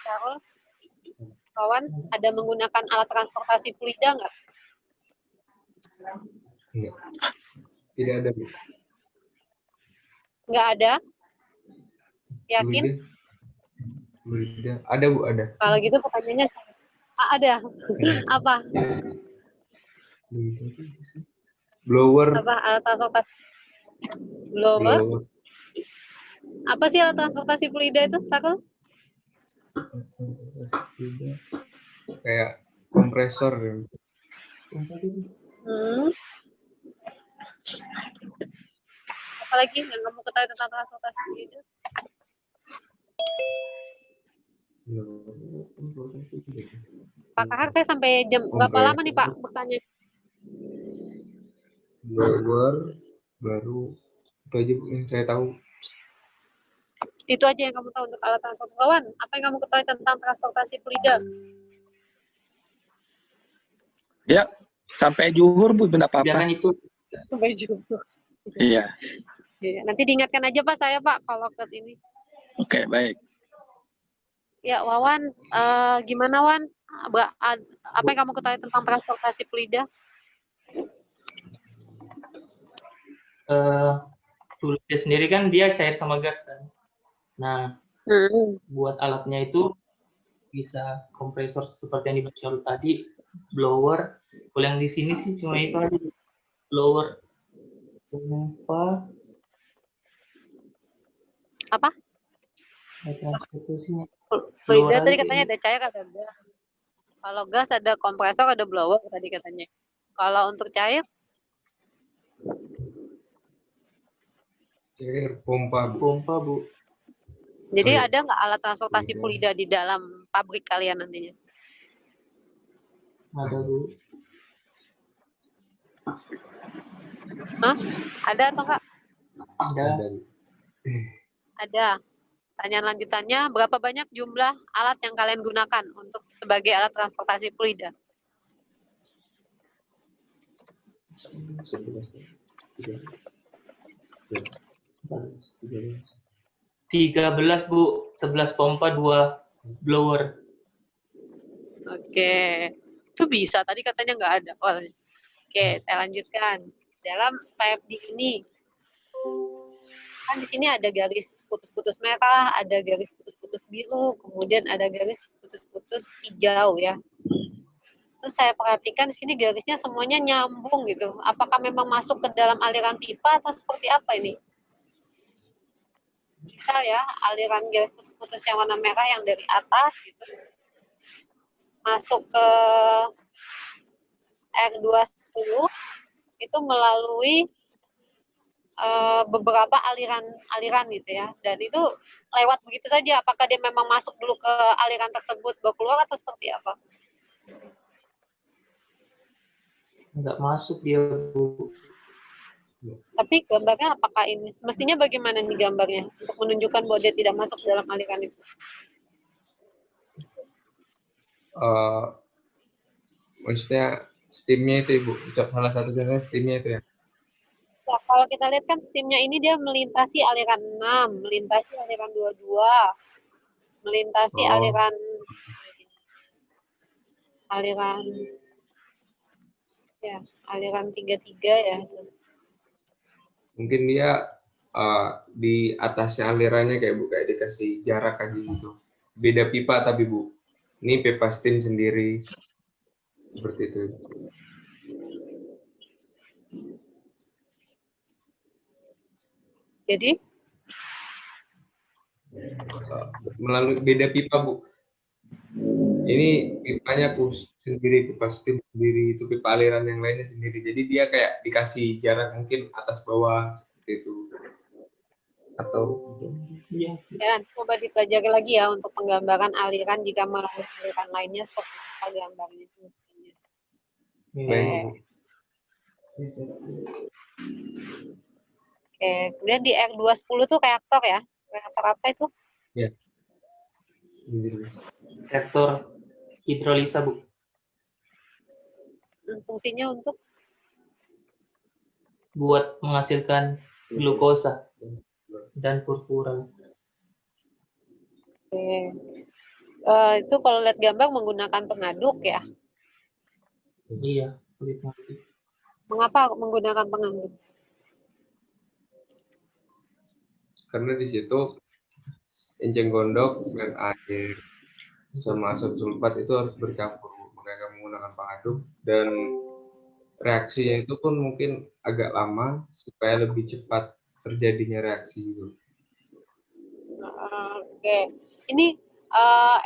Carol, kawan, ada menggunakan alat transportasi fluida nggak? Enggak. Tidak ada, Bu. Nggak ada? Yakin? Fluida. Ada, Bu, ada. Kalau gitu pertanyaannya ada. Apa? Blower. Apa alat transportasi? Blower? Apa sih alat transportasi fluida itu, Sakul? Kayak kompresor. Apalagi yang kamu ketahui tentang transportasi fluida? Pak Kahar, saya sampai jam berapa lama nih Pak bertanya? Blower, baru itu aja yang saya tahu. Itu aja yang kamu tahu untuk alat transportasi. Kawan, apa yang kamu ketahui tentang transportasi fluida? Ya, sampai juhur Bu, benda apa-apa. Itu. Sampai juhur. Iya. Nanti diingatkan aja Pak saya Pak kalau ke ini. Oke, baik. Ya, Wawan, gimana Wan? Apa yang kamu ketahui tentang transportasi fluida? Fluida sendiri kan dia cair sama gas kan. Nah, buat alatnya itu bisa kompresor seperti yang dibaca tadi, blower. Kalau yang di sini sih cuma itu aja, blower. Apa? Transportasinya. Fluida tadi katanya ada cair, ada gas. Kalau gas ada kompresor, ada blower tadi katanya. Kalau untuk cair? Cair pompa, Bu. Pompa, Bu. Jadi ada nggak alat transportasi fluida di dalam pabrik kalian nantinya? Ada, Bu. Hah? Ada atau enggak? Ada. Ada. Pertanyaan lanjutannya, berapa banyak jumlah alat yang kalian gunakan untuk sebagai alat transportasi fluida? 13 Bu, 11 pompa, 2 blower. Oke, itu bisa. Tadi katanya nggak ada. Oh. Oke, saya lanjutkan. Dalam PFD ini, kan di sini ada garis putus-putus merah, ada garis putus-putus biru, kemudian ada garis putus-putus hijau ya. Terus saya perhatikan di sini garisnya semuanya nyambung gitu. Apakah memang masuk ke dalam aliran pipa atau seperti apa ini? Misal ya, aliran garis putus-putus yang warna merah yang dari atas gitu, masuk ke R210 itu melalui beberapa aliran gitu ya, dan itu lewat begitu saja. Apakah dia memang masuk dulu ke aliran tersebut baru keluar atau seperti apa? Nggak masuk dia Bu. Tapi gambarnya apakah ini mestinya bagaimana nih gambarnya untuk menunjukkan bahwa dia tidak masuk dalam aliran itu? Maksudnya steamnya itu Ibu, salah satu contohnya steamnya itu ya. Nah, kalau kita lihat kan steamnya ini dia melintasi aliran 6, melintasi aliran 22, melintasi aliran ya, aliran 33 ya. Mungkin dia di atasnya alirannya kayak Bu, kayak dikasih jarak aja gitu. Beda pipa tapi Bu. Ini pipa steam sendiri. Seperti itu. Jadi melalui beda pipa Bu. Ini pipanya sendiri, pipa steam sendiri, itu pipa aliran yang lainnya sendiri. Jadi dia kayak dikasih jarak mungkin atas bawah seperti itu. Atau ya, coba dipelajari lagi ya untuk penggambaran aliran jika melalui aliran lainnya seperti apa gambarnya semestinya. Oke, kemudian di R210 tuh reaktor ya. Reaktor apa itu? Ya. Reaktor hidrolisa Bu. Fungsinya untuk Buat menghasilkan glukosa dan purpura. Oke. Itu kalau lihat gambar menggunakan pengaduk ya. Iya. Mengapa menggunakan pengaduk? Karena di situ enceng gondok dan air sama asam sulfat itu harus bercampur, makanya menggunakan pengaduk, dan reaksinya itu pun mungkin agak lama supaya lebih cepat terjadinya reaksi itu. Oke, ini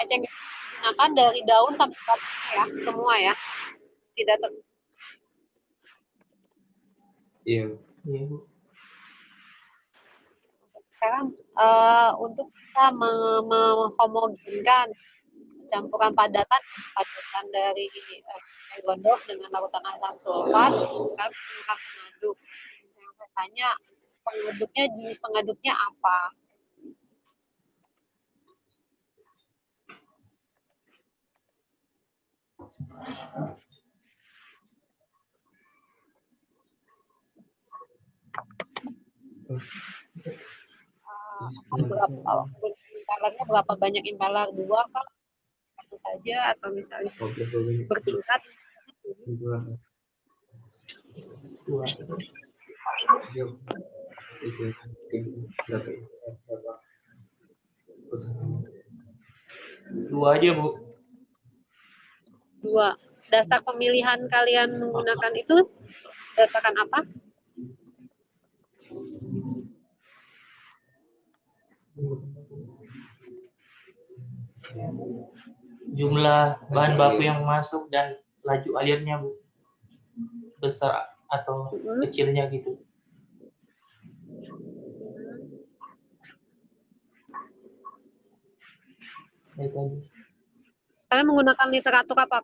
eceng digunakan dari daun sampai batang ya, semua ya, tidak Iya. Iya Bu. Sekarang untuk kita menghomogenkan campuran padatan dari gondok dengan larutan asam sulfat, kita menggunakan pengaduk. Yang saya tanya, pengaduknya, jenis pengaduknya apa? Impelernya berapa banyak impeler? 2 kah? 1 saja atau misalnya bertingkat? 2 aja Bu. 2. Dasar pemilihan kalian menggunakan itu berdasarkan apa? Jumlah bahan baku yang masuk dan laju alirnya Bu. Besar atau kecilnya gitu. Kalian menggunakan literatur apa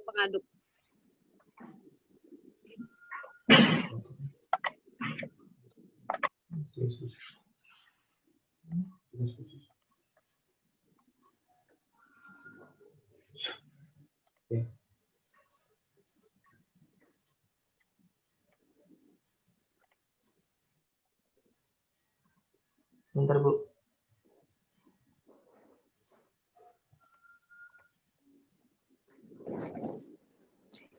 pengaduk? Ya. Bentar, Bu.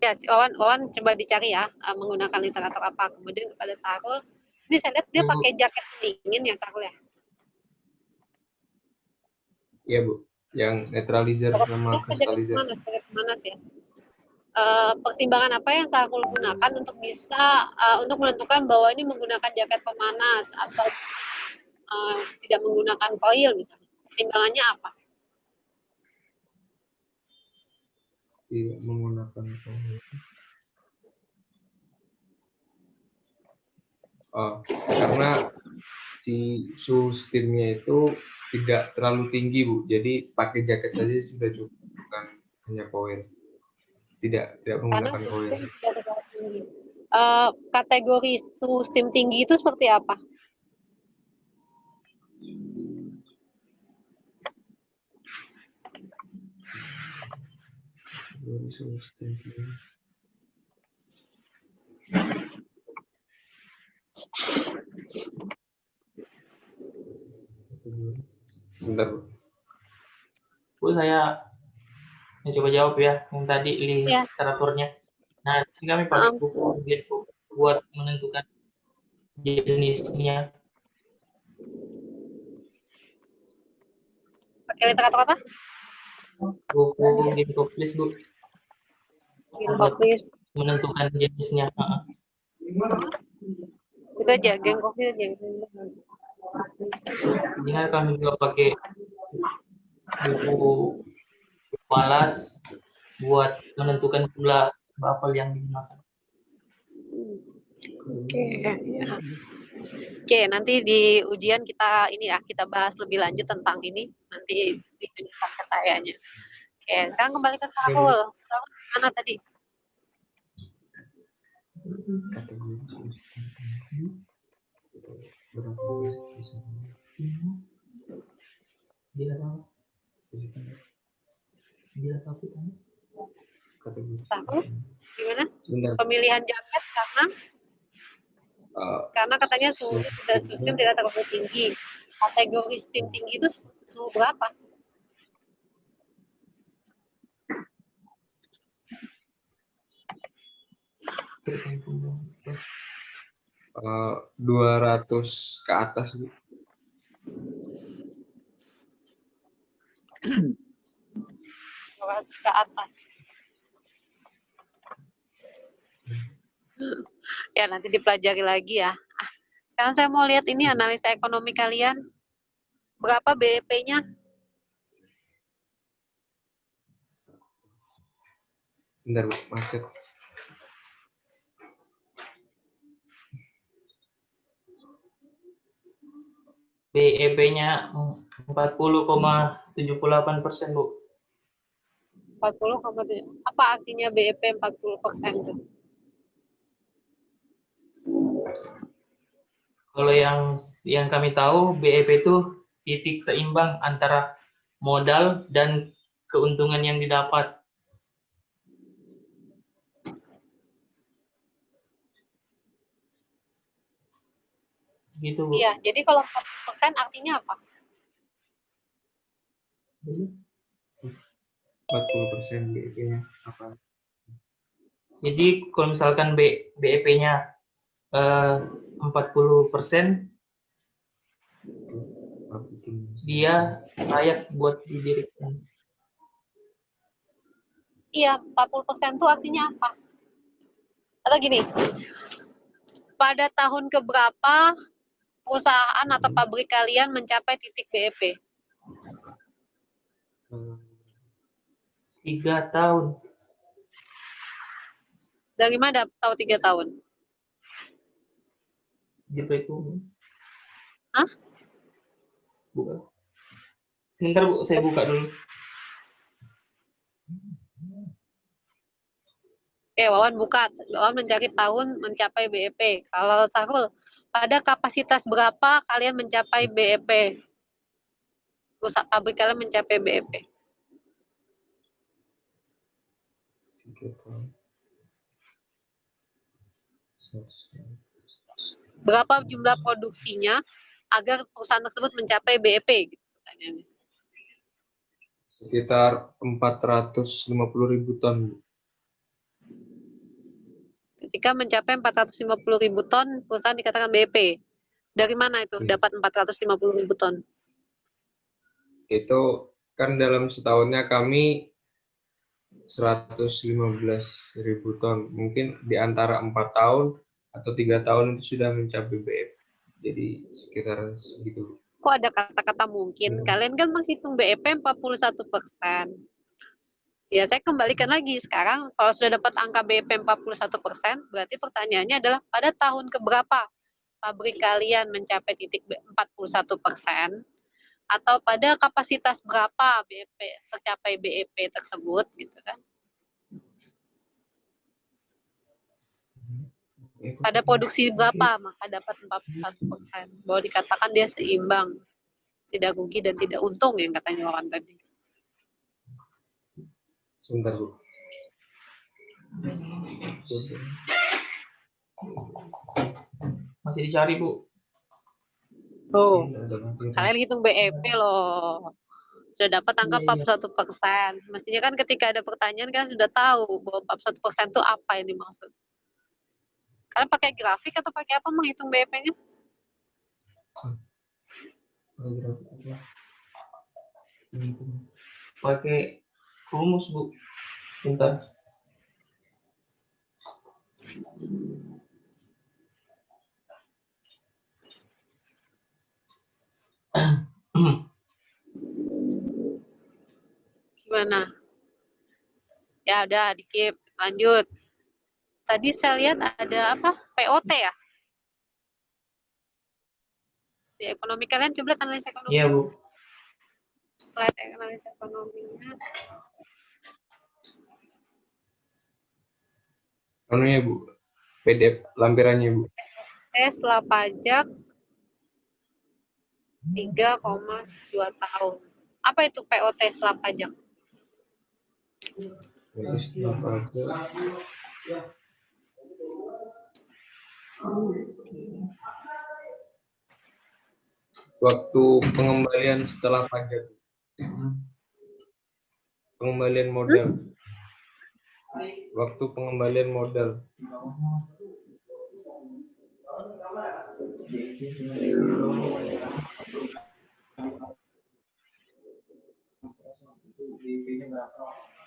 Ya, Wawan coba dicari ya, menggunakan literatur apa. Kemudian kepada Sarul, ini saya lihat dia Bu, pakai jaket pendingin ya Sarul ya. Iya, Bu. Yang netralizer sama Jaket kristalizer. jaket panas ya. Pertimbangan apa yang Sarul gunakan untuk bisa untuk menentukan bahwa ini menggunakan jaket pemanas atau tidak menggunakan koil misalnya. Pertimbangannya apa? Tidak menggunakan koil. Karena si suhu steamnya itu tidak terlalu tinggi, Bu. Jadi pakai jaket saja sudah cukup, bukan hanya koil. Tidak Karena menggunakan suhu koil. steam tidak terlalu tinggi. Kategori suhu steam tinggi itu seperti apa? Suhu steam tinggi. Sebentar, Bu. Bu, saya mencoba jawab ya, yang tadi literaturnya. Nah, di sini kami pakai buku Genco buat menentukan jenisnya. Pakai literatur apa? Buku Genco please, Bu. Buat menentukan jenisnya. Itu aja, geng kopi aja. Jadi kami juga pakai buku Wallace buat menentukan gula apel yang digunakan. Oke, nanti di ujian kita ini ya, kita bahas lebih lanjut tentang ini, nanti ditunjukkan ke sayanya. Oke, sekarang kembali ke Sarul. Sarul mana tadi? Sarul, gimana? Pemilihan jaket karena katanya suhu steam tidak terlalu tinggi. Kategori steam tinggi itu suhu berapa? Uh, 200 ke atas, Bu. 200 ke atas. Ya, nanti dipelajari lagi ya. Sekarang saya mau lihat ini analisa ekonomi kalian. Berapa BEP-nya? Bentar, Bu, macet. BEP-nya 40,78%, Bu. 40,7. Apa artinya BEP 40% itu? Kalau yang kami tahu, BEP itu titik seimbang antara modal dan keuntungan yang didapat. Gitu, Bu. Iya, jadi kalau 40% artinya apa? 40% BEP-nya apa? Jadi kalau misalkan BEP-nya 40%, dia layak buat didirikan. Iya, 40% itu artinya apa? Atau gini, pada tahun keberapa perusahaan atau pabrik kalian mencapai titik BEP? 3 tahun. Dari mana tahu 3 tahun? Gitu itu. Hah? Buka. Sebentar, Bu, saya buka dulu. Oke, Wawan buka. Wawan mencari tahun mencapai BEP. Kalau Sarul, pada kapasitas berapa kalian mencapai BEP? Perusahaan pabrik kalian mencapai BEP. 3 tahun. Berapa jumlah produksinya agar perusahaan tersebut mencapai BEP? Gitu, pertanyaannya. Sekitar 450.000 ton. Ketika mencapai 450.000 ton, perusahaan dikatakan BEP. Dari mana itu dapat 450.000 ton? Itu kan dalam setahunnya kami 115.000 ton. Mungkin di antara 4 tahun atau 3 tahun itu sudah mencapai BEP. Jadi sekitar segitu. Kok ada kata-kata mungkin? Kalian kan menghitung BEP 41%. Ya, saya kembalikan lagi. Sekarang kalau sudah dapat angka BEP 41%, berarti pertanyaannya adalah pada tahun keberapa pabrik kalian mencapai titik 41%, atau pada kapasitas berapa BEP tercapai BEP tersebut, gitu kan? Pada produksi berapa maka dapat 41%. Bahwa dikatakan dia seimbang, tidak rugi dan tidak untung yang katanya orang tadi. Sebentar, Bu. Masih dicari, Bu. Tuh, kalian hitung BEP loh. Sudah dapat angka 41%. Mestinya kan ketika ada pertanyaan kan sudah tahu bahwa 41% itu apa yang dimaksud. Kalian pakai grafik atau pakai apa menghitung BEP-nya? Pakai rumus, Bu. Bentar. Gimana? Ya udah, dikip. Lanjut. Tadi saya lihat ada apa? POT ya? Di ekonomi kalian, coba lihat analisa ekonomi. Iya, Bu. Slide analisa ekonominya. Anunya, Bu. PDF lampirannya, Bu. Setelah pajak 3,2 tahun. Apa itu POT setelah pajak? Jadi setelah pajak. Waktu pengembalian setelah pajak. Pengembalian modal. Waktu pengembalian modal.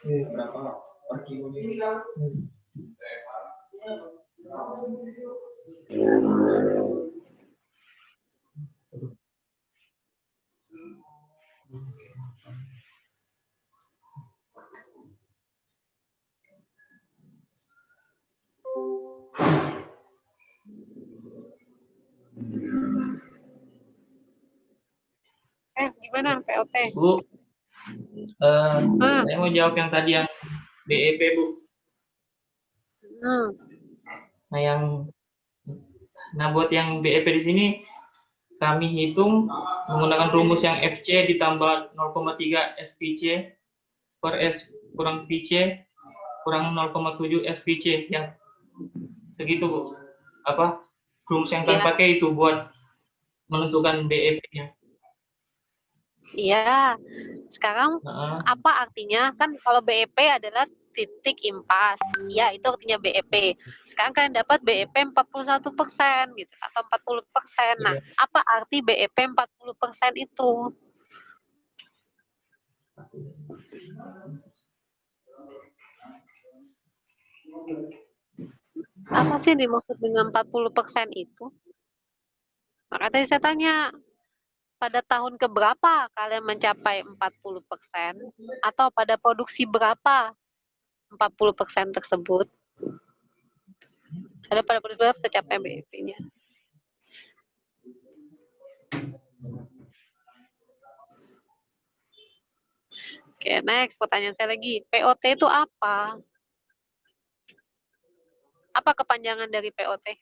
Berapa per kilonya? Gimana POT? Bu, saya mau jawab yang tadi yang BEP, Bu. Nah, buat yang BEP di sini kami hitung menggunakan rumus yang FC ditambah 0,3 SPC per S kurang PC kurang 0,7 SPC, yang segitu, Bu. Apa rumus yang kami pakai itu buat menentukan BEP-nya. Iya. Sekarang apa artinya? Kan kalau BEP adalah titik impas. Ya, itu artinya BEP. Sekarang kalian dapat BEP 41% gitu atau 40%. Nah, apa arti BEP 40% itu? Apa sih dimaksud dengan 40% itu? Maka tadi saya tanya, pada tahun keberapa kalian mencapai 40%? Atau pada produksi berapa 40% tersebut? Ada pada produksi berapa tercapai BEP-nya? Oke, next. Pertanyaan saya lagi. POT itu apa? Apa kepanjangan dari POT?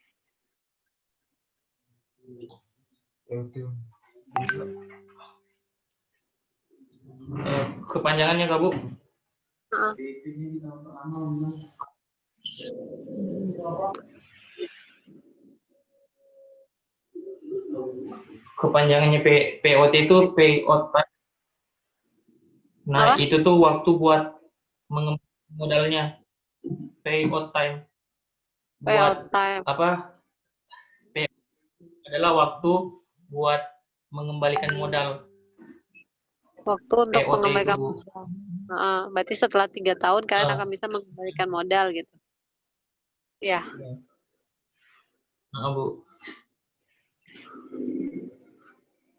Itu. Kepanjangannya Kak Bu? Heeh. Kepanjangannya POT itu pay out time. Nah, Apa? itu tuh waktu buat mengembalikan modalnya. Pay out time. Payout Buat time. apa? Adalah waktu buat mengembalikan modal. Waktu untuk POT mengembalikan itu. modal. Berarti setelah 3 tahun kalian Ah. akan bisa mengembalikan modal gitu. Ya. Nah, Bu.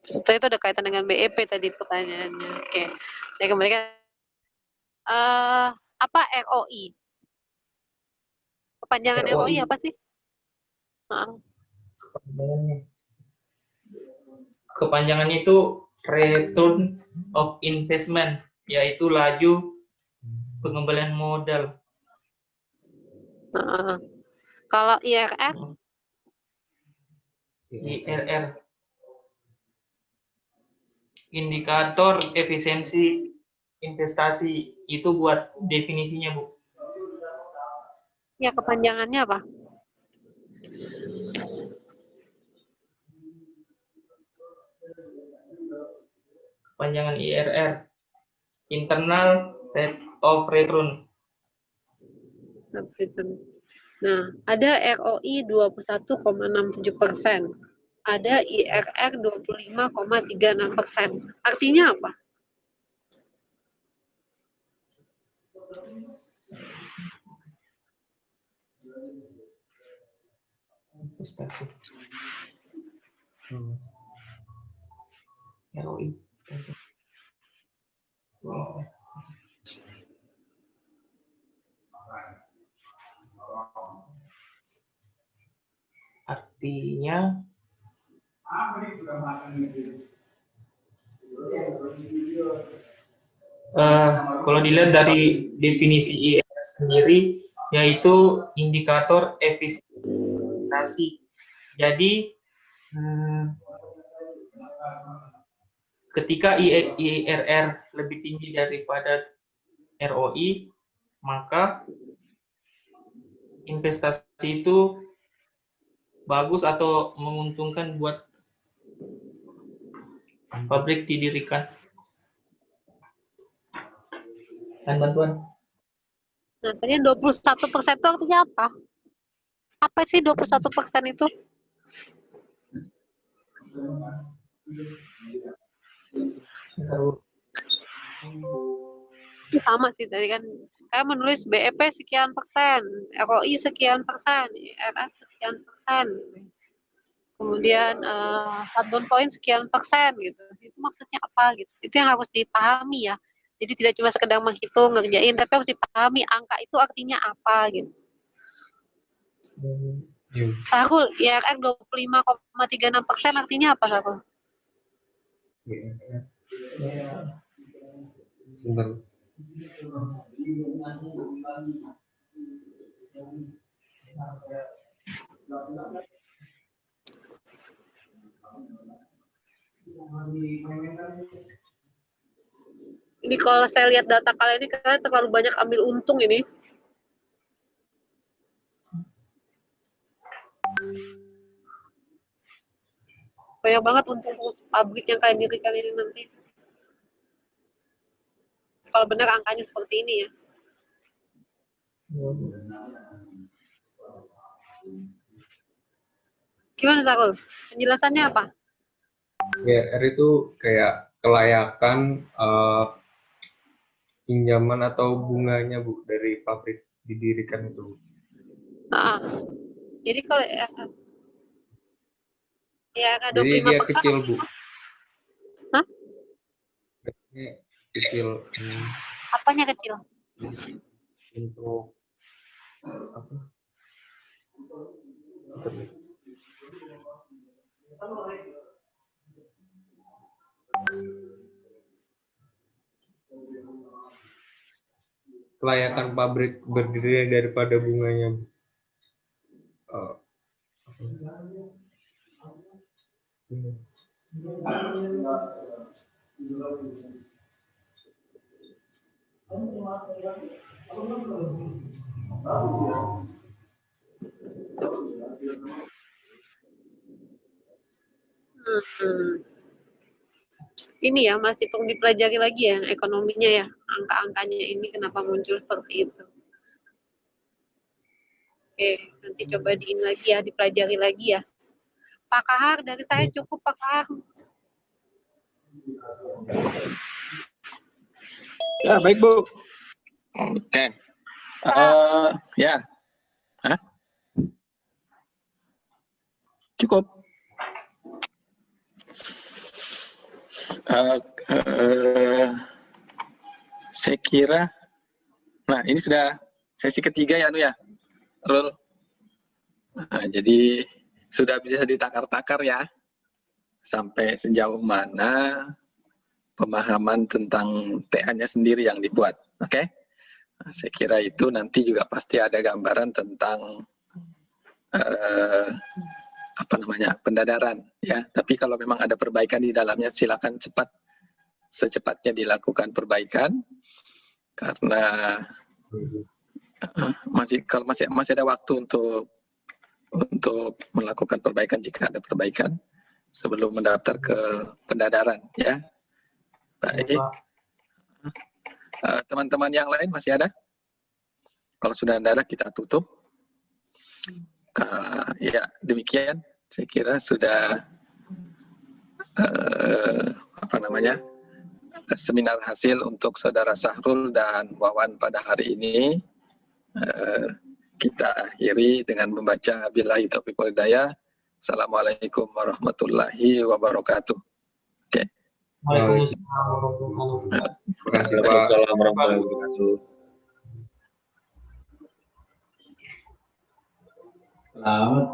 Itu ada kaitan dengan BEP tadi pertanyaannya. Oke. Saya kembalikan. Apa ROI? Kepanjangan ROI apa sih? Kepanjangannya itu return of investment, yaitu laju pengembalian modal. Kalau IRR? IRR, indikator efisiensi investasi, itu buat definisinya, Bu. Ya, kepanjangannya apa? Kepanjangan IRR, internal rate of return. Nah, ada ROI 21,67%. Ada IRR 25,36%. Artinya apa? Investasi. ROI. Artinya kalau dilihat dari definisi IRR sendiri, yaitu indikator efisiensi investasi. Jadi ketika IRR lebih tinggi daripada ROI, maka investasi itu bagus atau menguntungkan buat pabrik didirikan dan bantuan. Nah, tadi 21% itu artinya apa? Apa sih 21% itu? Itu sama sih tadi kan. Kayak menulis BEP sekian persen, ROI sekian persen, IRR sekian persen. Kemudian shutdown point sekian persen gitu. Itu maksudnya apa gitu. Itu yang harus dipahami ya. Jadi tidak cuma sekedar menghitung, ngerjain, tapi harus dipahami angka itu artinya apa gitu. Sarul, IRR 25,36% artinya apa, Sarul? Sebentar. Ini kalau saya lihat data kalian ini, kalian terlalu banyak ambil untung ini. Banyak banget untung pabrik yang kalian dirikan ini nanti. Kalau benar angkanya seperti ini ya. Gimana, Sarul? Penjelasannya apa? IRR itu kayak kelayakan pinjaman atau bunganya, Bu, dari pabrik didirikan itu. Jadi kalau Jadi dia 25%. kecil, Bu. Hah? Ini kecil. Apanya kecil? Untuk apa? Kelayakan pabrik berdiri daripada bunganya. Ini ya masih perlu dipelajari lagi ya ekonominya ya, angka-angkanya ini kenapa muncul seperti itu. Oke, nanti coba lagi ya, dipelajari lagi ya. Pak Kahar, dari saya cukup Pak Kahar. Ya, baik Bu. Oke. Ya. Hah? Cukup. Saya kira, nah ini sudah sesi ketiga ya, ya, Rul. Nah, jadi sudah bisa ditakar-takar ya, sampai sejauh mana pemahaman tentang TA-nya sendiri yang dibuat, oke? Nah, saya kira itu nanti juga pasti ada gambaran tentang pendadaran ya. Tapi kalau memang ada perbaikan di dalamnya, silakan secepatnya dilakukan perbaikan, karena masih ada waktu untuk melakukan perbaikan jika ada perbaikan sebelum mendaftar ke pendadaran ya. Baik. Teman-teman yang lain masih ada? Kalau sudah ada kita tutup. Ya demikian, saya kira sudah seminar hasil untuk saudara Sahrul dan Wawan pada hari ini. Kita akhiri dengan membaca billahi taufiq wal hidayah. Assalamualaikum warahmatullahi wabarakatuh. Oke. Waalaikumsalam warahmatullahi wabarakatuh. Terima kasih Pak. Warahmatullahi wabarakatuh. Selamat